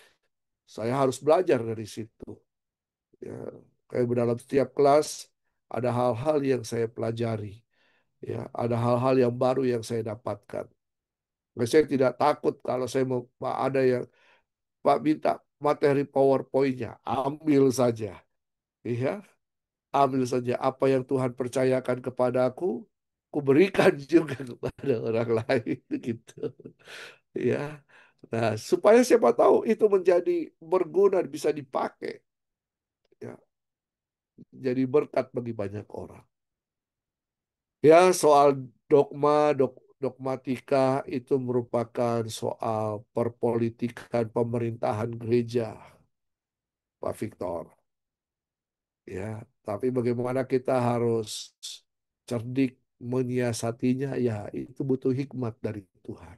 Saya harus belajar dari situ. Ya, kayak dalam setiap kelas ada hal-hal yang saya pelajari. Ya, ada hal-hal yang baru yang saya dapatkan. Saya tidak takut kalau saya mau ada yang Pak minta materi PowerPoint-nya, ambil saja. Iya, ambil saja apa yang Tuhan percayakan kepadaku, ku berikan juga kepada orang lain gitu. Ya. Nah, supaya siapa tahu itu menjadi berguna bisa dipakai, ya, jadi berkat bagi banyak orang. Ya, soal dogmatika itu merupakan soal perpolitikan pemerintahan gereja, Pak Victor. Ya, tapi bagaimana kita harus cerdik menyiasatinya, ya itu butuh hikmat dari Tuhan.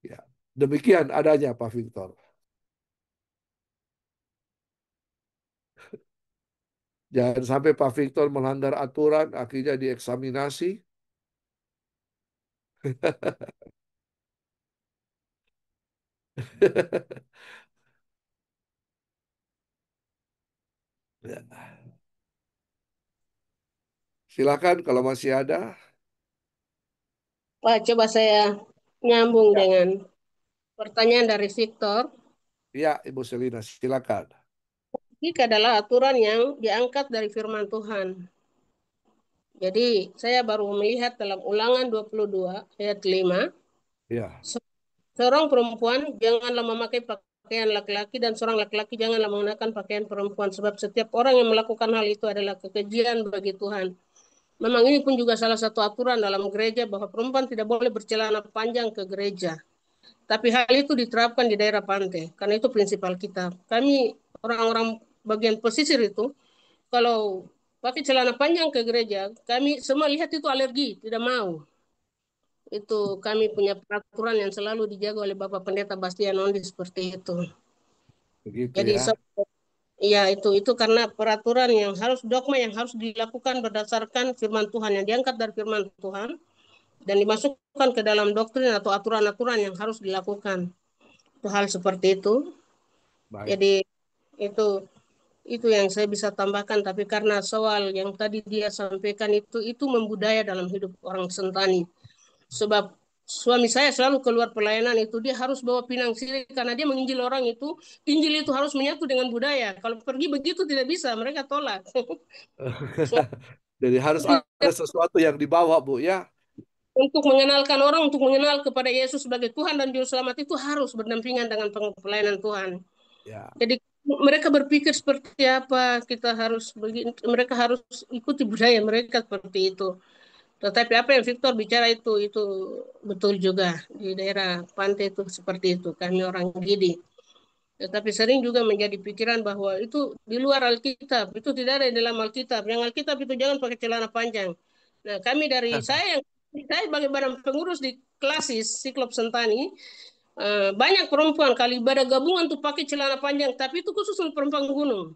Ya, demikian adanya Pak Victor. Jangan sampai Pak Victor melanggar aturan, akhirnya dieksaminasi. Ya. Silakan kalau masih ada. Pak, coba saya nyambung Ya, dengan pertanyaan dari Victor. ya Ibu Selina, silakan. Ini adalah aturan yang diangkat dari firman Tuhan. Jadi saya baru melihat dalam Ulangan 22 ayat 5, Ya, seorang perempuan janganlah memakai pakaian laki-laki dan seorang laki-laki janganlah mengenakan pakaian perempuan sebab setiap orang yang melakukan hal itu adalah kekejian bagi Tuhan. Memang ini pun juga salah satu aturan dalam gereja bahwa perempuan tidak boleh bercelana panjang ke gereja. Tapi hal itu diterapkan di daerah pantai, karena itu prinsip Alkitab. Kami orang-orang bagian pesisir itu, kalau pakai celana panjang ke gereja, kami semua lihat itu alergi, tidak mau. Itu kami punya peraturan yang selalu dijaga oleh Bapak Pendeta Bastian Ondi seperti itu. Begitu Jadi ya. ya itu karena peraturan yang harus dogma yang harus dilakukan berdasarkan firman Tuhan yang diangkat dari firman Tuhan dan dimasukkan ke dalam doktrin atau aturan-aturan yang harus dilakukan. Itu hal seperti itu. Baik. Jadi itu itu yang saya bisa tambahkan. Tapi karena soal yang tadi dia sampaikan itu membudaya dalam hidup orang Sentani. Sebab suami saya selalu keluar pelayanan itu dia harus bawa pinang sirih karena dia menginjil orang itu. Injil itu harus menyatu dengan budaya. Kalau pergi begitu tidak bisa, mereka tolak. Jadi harus ada sesuatu yang dibawa, Bu, ya. Untuk mengenalkan orang, untuk mengenal kepada Yesus sebagai Tuhan dan Juru Selamat itu harus berdampingan dengan pelayanan Tuhan. Ya. Jadi mereka berpikir seperti apa, kita harus mereka harus ikuti budaya mereka seperti itu. Tetapi apa yang Victor bicara itu betul juga di daerah pantai itu seperti itu. Kami orang Gidi. Tetapi sering juga menjadi pikiran bahwa itu di luar Alkitab, itu tidak ada di dalam Alkitab. Yang Alkitab itu jangan pakai celana panjang. Nah, kami dari saya sebagai badan pengurus di Klasis Siklop Sentani, banyak perempuan kali ibadah gabungan tuh pakai celana panjang, tapi itu khusus untuk perempuan gunung.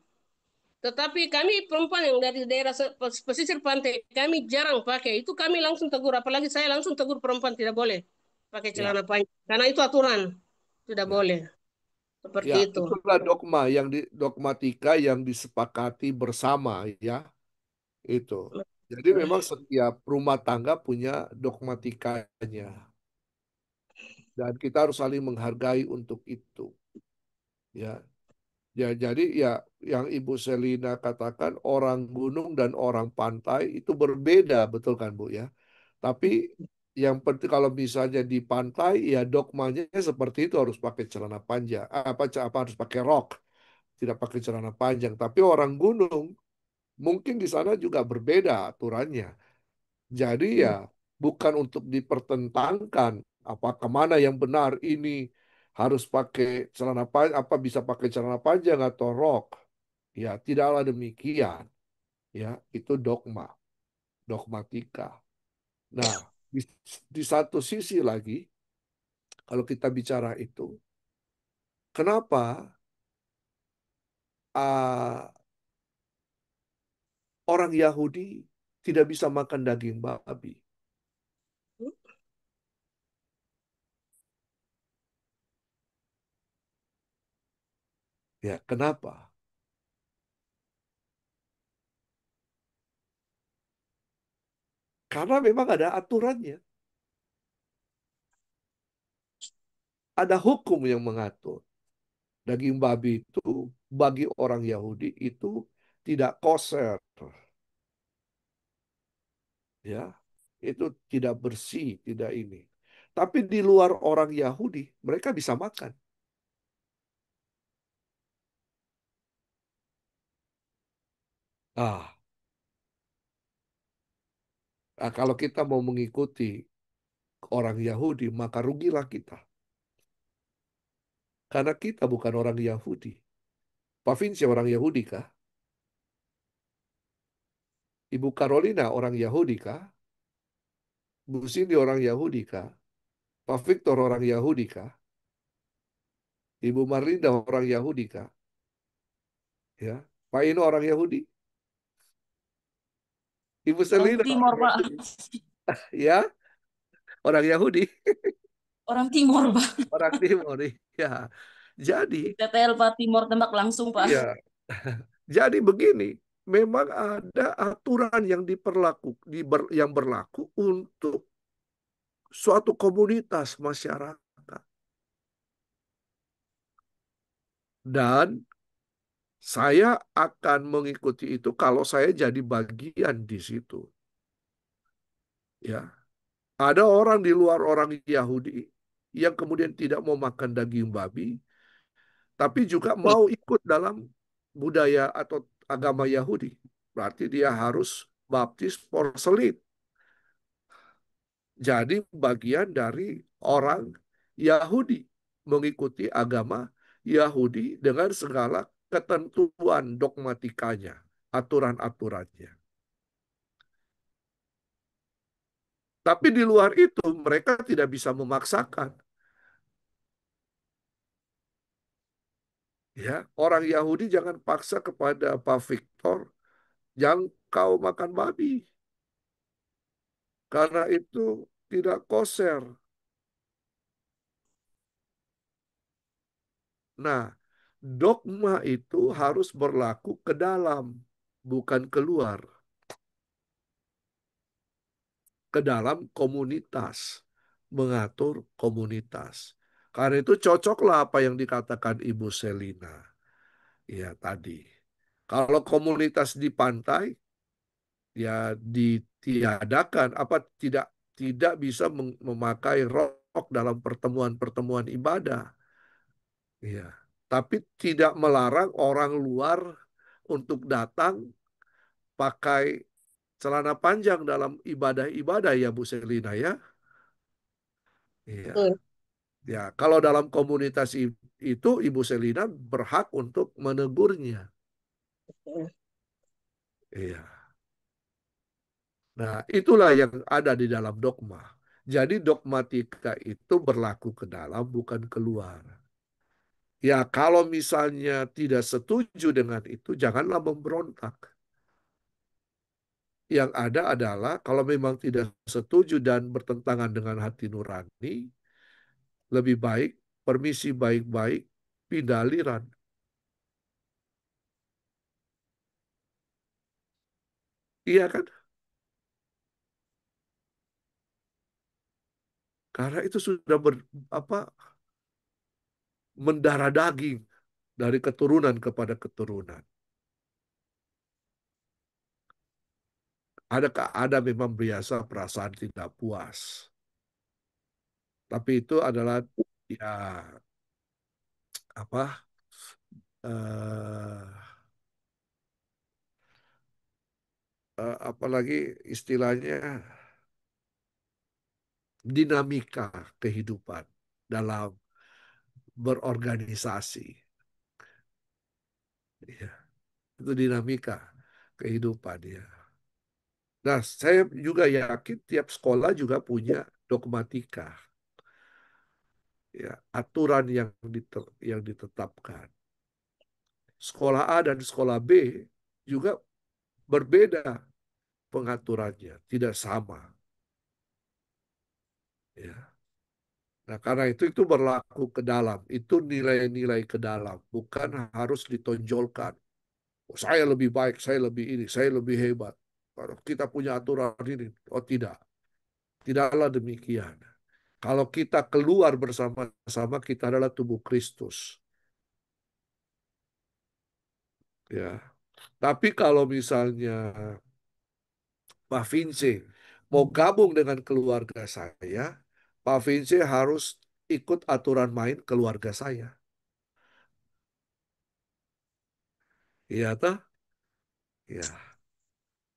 Tetapi kami perempuan yang dari daerah pesisir pantai, kami jarang pakai. Itu kami langsung tegur, apalagi saya langsung tegur perempuan tidak boleh pakai Ya. celana panjang. Karena itu aturan, tidak Ya. boleh. Seperti Ya, itu. itulah dogmatika yang disepakati bersama, ya. Itu. Jadi memang setiap rumah tangga punya dogmatikanya. Dan kita harus saling menghargai untuk itu. Ya. Ya, jadi ya yang Ibu Selina katakan orang gunung dan orang pantai itu berbeda, betul kan, Bu, ya? Tapi yang penting kalau misalnya di pantai ya dogmanya seperti itu harus pakai celana panjang, apa harus pakai rok, tidak pakai celana panjang. Tapi orang gunung mungkin di sana juga berbeda aturannya. Jadi ya bukan untuk dipertentangkan apakah mana yang benar ini harus pakai celana panjang, apa bisa pakai celana panjang atau rok. Ya, tidaklah demikian. Ya, itu dogmatika. Nah, di, di satu sisi lagi, kalau kita bicara itu, kenapa ah, orang Yahudi tidak bisa makan daging babi? Ya, kenapa? Karena memang ada aturannya. Ada hukum yang mengatur. Daging babi itu bagi orang Yahudi itu tidak kosher. Ya, itu tidak bersih, tidak ini. Tapi di luar orang Yahudi, mereka bisa makan. Ah, kalau kita mau mengikuti orang Yahudi, maka rugilah kita. Karena kita bukan orang Yahudi. Pak Vinci orang Yahudi kah? Ibu Carolina orang Yahudi kah? Bu Cindy orang Yahudi kah? Pak Victor orang Yahudi kah? Ibu Marlinda orang Yahudi kah? Ya, Pak Ino orang Yahudi? Ibu Orang Selina Timor, Pak. ya, orang Yahudi, Orang Timor, Pak. orang Timur. Ya, jadi TTL, Pak. Timor tembak langsung, Pak. ya, jadi begini. Memang ada aturan yang yang berlaku untuk suatu komunitas masyarakat. Dan saya akan mengikuti itu kalau saya jadi bagian di situ. Ya, ada orang di luar orang Yahudi yang kemudian tidak mau makan daging babi, tapi juga mau ikut dalam budaya atau agama Yahudi. Berarti dia harus baptis porselit. Jadi bagian dari orang Yahudi, mengikuti agama Yahudi dengan segala ketentuan dogmatikanya, aturan-aturannya. Tapi di luar itu mereka tidak bisa memaksakan. Ya, orang Yahudi jangan paksa kepada Pak Victor, jangan kau makan babi. Karena itu tidak koser. Nah, dogma itu harus berlaku ke dalam, bukan keluar. Ke dalam komunitas, mengatur komunitas. Karena itu cocoklah apa yang dikatakan Ibu Selina. Ya, tadi. Kalau komunitas di pantai, ya ditiadakan, apa tidak tidak bisa memakai rok dalam pertemuan-pertemuan ibadah. Ya. Tapi tidak melarang orang luar untuk datang pakai celana panjang dalam ibadah-ibadah ya Bu Selina ya. Iya. Betul. Ya, kalau dalam komunitas itu Ibu Selina berhak untuk menegurnya. Iya. Nah, itulah yang ada di dalam dogma. Jadi dogmatika itu berlaku ke dalam bukan keluar. Ya, kalau misalnya tidak setuju dengan itu, janganlah memberontak. Yang ada adalah kalau memang tidak setuju dan bertentangan dengan hati nurani, lebih baik permisi baik-baik, pindah aliran. Iya kan? Karena itu sudah apa mendarah daging dari keturunan kepada keturunan. Ada memang biasa perasaan tidak puas. Tapi itu adalah ya apa eh, apalagi istilahnya dinamika kehidupan dalam berorganisasi. Ya, itu dinamika kehidupan ya. Nah, saya juga yakin tiap sekolah juga punya dogmatika, ya, aturan yang ditetapkan. Sekolah A dan sekolah B juga berbeda pengaturannya, tidak sama. Ya. Nah, karena itu berlaku ke dalam, itu nilai-nilai ke dalam, bukan harus ditonjolkan. Oh, saya lebih baik, saya lebih ini, saya lebih hebat. Kalau kita punya aturan ini, oh tidak, tidaklah demikian. Kalau kita keluar bersama-sama, kita adalah tubuh Kristus. Ya, tapi kalau misalnya Pak Vince mau gabung dengan keluarga saya, Pak Vince harus ikut aturan main keluarga saya. Iya toh? Ya.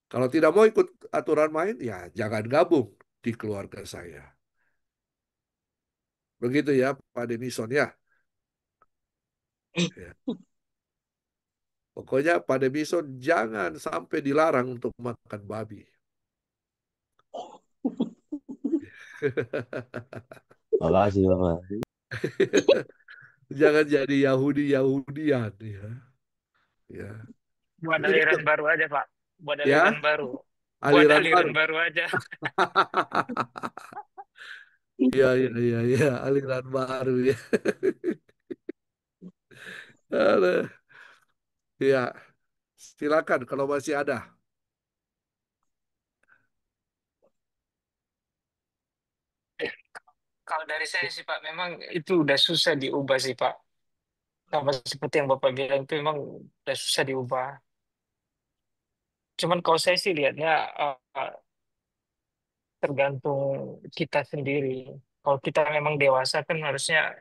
Kalau tidak mau ikut aturan main, ya jangan gabung di keluarga saya. Begitu ya, Pak Denison ya. Ya. Pokoknya Pak Denison jangan sampai dilarang untuk makan babi. Makasih Bapak. Jangan jadi Yahudi-Yahudian ya. Ya. Buat Ini aliran kan baru aja, Pak. Buat aliran ya baru. Buat aliran aliran baru. baru aja. Iya, iya, iya, iya, aliran baru ya. Aduh. Ya, silakan kalau masih ada. Kalau dari saya sih, Pak, memang itu udah susah diubah sih, Pak. Sama seperti yang Bapak bilang itu memang udah susah diubah. Cuman kalau saya sih lihatnya tergantung kita sendiri. Kalau kita memang dewasa kan harusnya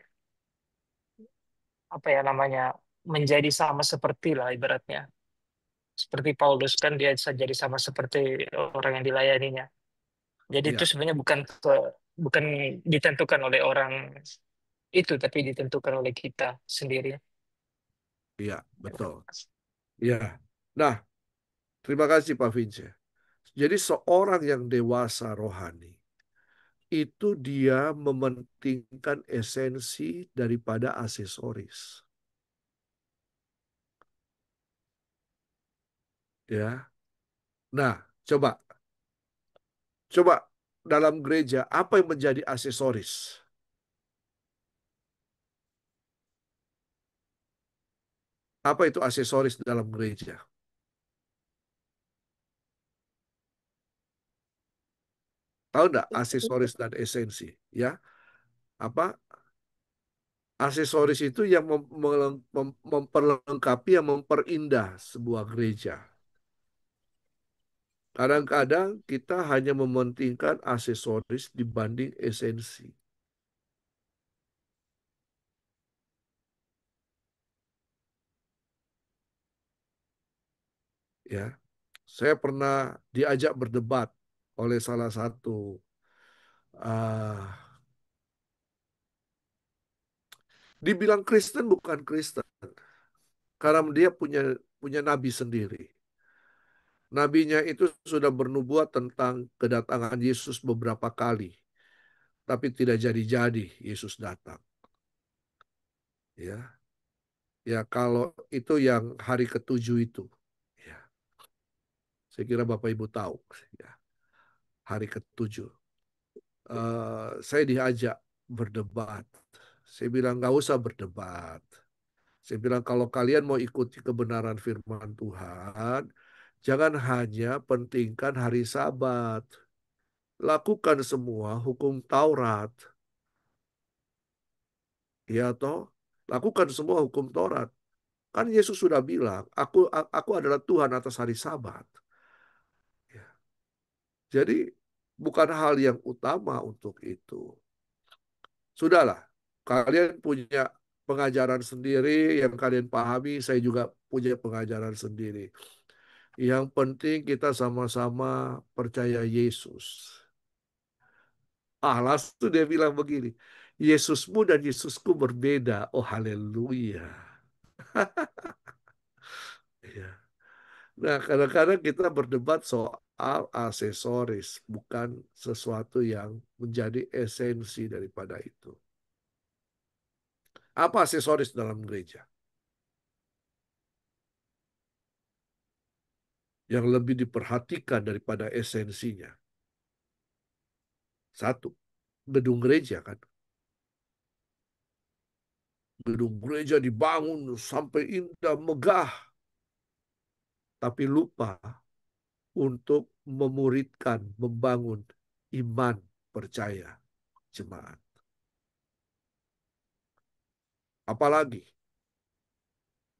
apa ya namanya menjadi sama seperti lah ibaratnya. Seperti Paulus kan dia jadi sama seperti orang yang dilayaninya. Jadi itu Iya, sebenarnya bukan ditentukan oleh orang itu, tapi ditentukan oleh kita sendiri. iya, betul. Iya. Nah, terima kasih Pak Vince. Jadi seorang yang dewasa rohani itu dia mementingkan esensi daripada aksesoris. Ya. Nah, coba coba dalam gereja apa yang menjadi aksesoris? Apa itu aksesoris dalam gereja? Tahu enggak aksesoris dan esensi? Ya, apa aksesoris itu yang memperlengkapi, yang memperindah sebuah gereja. Kadang-kadang kita hanya mementingkan aksesoris dibanding esensi. Ya, saya pernah diajak berdebat oleh salah satu uh, dibilang Kristen bukan Kristen karena dia punya punya nabi sendiri. Nabinya itu sudah bernubuat tentang kedatangan Yesus beberapa kali, tapi tidak jadi-jadi Yesus datang. Ya, ya kalau itu yang hari ketujuh itu, ya, saya kira Bapak Ibu tahu, ya, hari ketujuh. Saya diajak berdebat. Saya bilang nggak usah berdebat. Saya bilang kalau kalian mau ikuti kebenaran firman Tuhan, jangan hanya pentingkan hari Sabat. Lakukan semua hukum Taurat. Ya toh, lakukan semua hukum Taurat. Kan Yesus sudah bilang, aku adalah Tuhan atas hari Sabat. Ya. Jadi bukan hal yang utama untuk itu. Sudahlah, kalian punya pengajaran sendiri yang kalian pahami, saya juga punya pengajaran sendiri. Yang penting kita sama-sama percaya Yesus. Langsung dia bilang begini, Yesusmu dan Yesusku berbeda. Oh haleluya. Ya. Nah, kadang-kadang kita berdebat soal aksesoris, bukan sesuatu yang menjadi esensi daripada itu. Apa aksesoris dalam gereja? Yang lebih diperhatikan daripada esensinya. Satu, gedung gereja kan. Gedung gereja dibangun sampai indah, megah. Tapi lupa untuk memuridkan, membangun iman percaya jemaat. Apalagi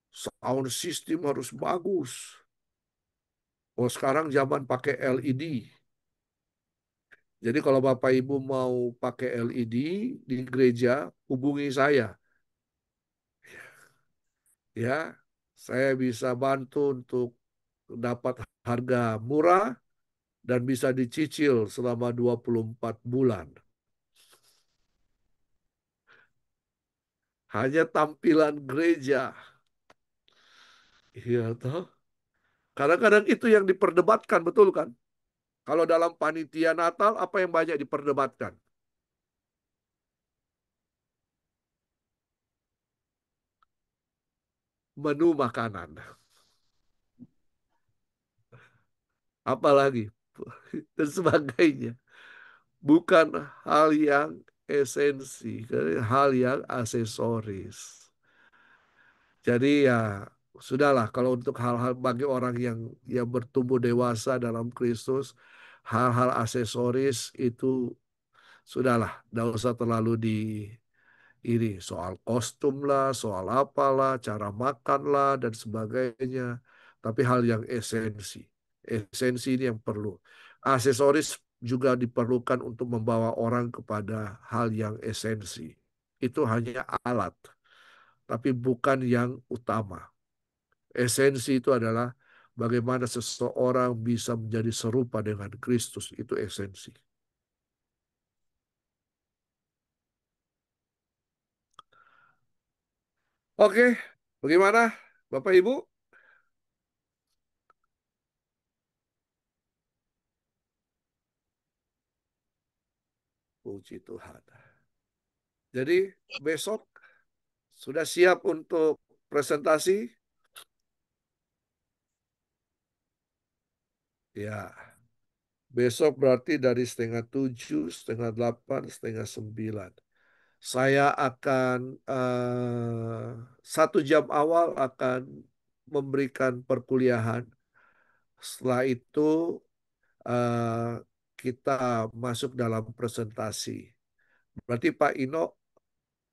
sound system harus bagus. Oh sekarang zaman pakai LED. Jadi kalau Bapak Ibu mau pakai LED di gereja, hubungi saya. Ya, saya bisa bantu untuk dapat harga murah dan bisa dicicil selama 24 bulan. Hanya tampilan gereja. Iya toh. Kadang-kadang itu yang diperdebatkan, betul kan? Kalau dalam panitia Natal, apa yang banyak diperdebatkan? Menu makanan. Apalagi dan sebagainya. Bukan hal yang esensi, hal yang aksesoris. Jadi ya sudahlah kalau untuk hal-hal bagi orang yang bertumbuh dewasa dalam Kristus, hal-hal aksesoris itu sudahlah, tidak usah terlalu ini soal kostum lah, soal apalah, cara makan lah dan sebagainya. Tapi hal yang esensi, esensi ini yang perlu. Aksesoris juga diperlukan untuk membawa orang kepada hal yang esensi. Itu hanya alat, tapi bukan yang utama. Esensi itu adalah bagaimana seseorang bisa menjadi serupa dengan Kristus. Itu esensi. Oke, bagaimana Bapak Ibu? Puji Tuhan. Jadi besok sudah siap untuk presentasi? Ya, besok berarti dari 6:30, 7:30, 8:30. Saya akan 1 jam awal akan memberikan perkuliahan. Setelah itu eh, kita masuk dalam presentasi. Berarti Pak Ino,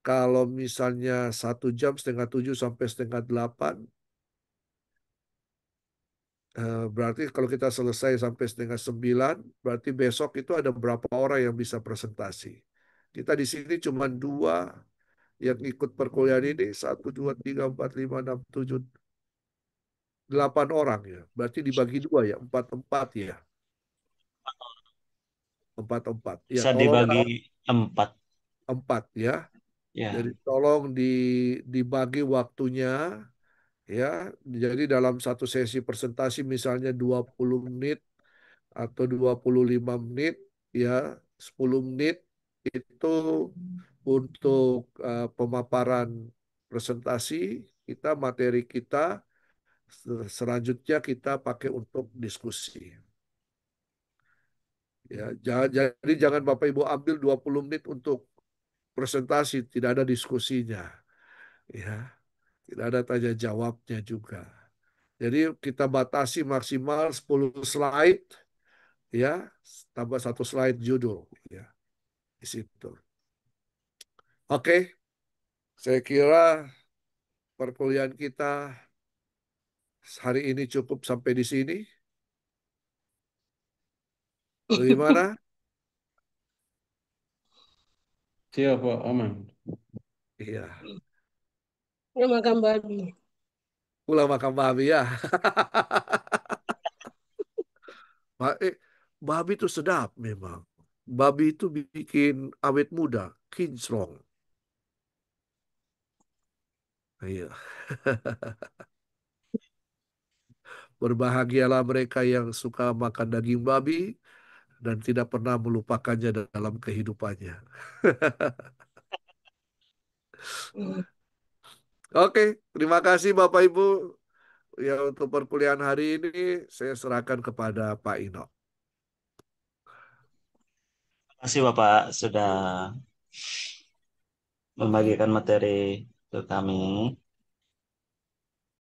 kalau misalnya 1 jam 6:30 sampai 7:30, berarti kalau kita selesai sampai 8:30, berarti besok itu ada berapa orang yang bisa presentasi. Kita di sini cuma 2 yang ikut perkuliahan ini, 1, 2, 3, 4, 5, 6, 7, 8 orang ya. Berarti dibagi 2 ya, 4-4 ya. 4-4. Ya, Bisa tolonglah dibagi 4. 4 ya. Ya, Jadi tolong dibagi waktunya ya. Jadi dalam satu sesi presentasi misalnya 20 menit atau 25 menit ya, 10 menit itu untuk pemaparan presentasi kita, materi kita. Selanjutnya kita pakai untuk diskusi. Ya, jadi jangan Bapak Ibu ambil 20 menit untuk presentasi, tidak ada diskusinya. Ya, tidak ada tanya jawabnya juga. Jadi kita batasi maksimal 10 slide, ya, tambah 1 slide judul, ya, di situ. Oke, saya kira perkuliahan kita hari ini cukup sampai di sini. Bagaimana? Siap, Pak. Aman. Iya, Ya makan babi. pulang makan babi ya. Babi itu sedap memang. Babi itu bikin awet muda, kinclong. Iya. Berbahagialah mereka yang suka makan daging babi dan tidak pernah melupakannya dalam kehidupannya. Oke, terima kasih Bapak Ibu. Ya, untuk perkuliahan hari ini saya serahkan kepada Pak Ino. terima kasih Bapak sudah membagikan materi ke kami.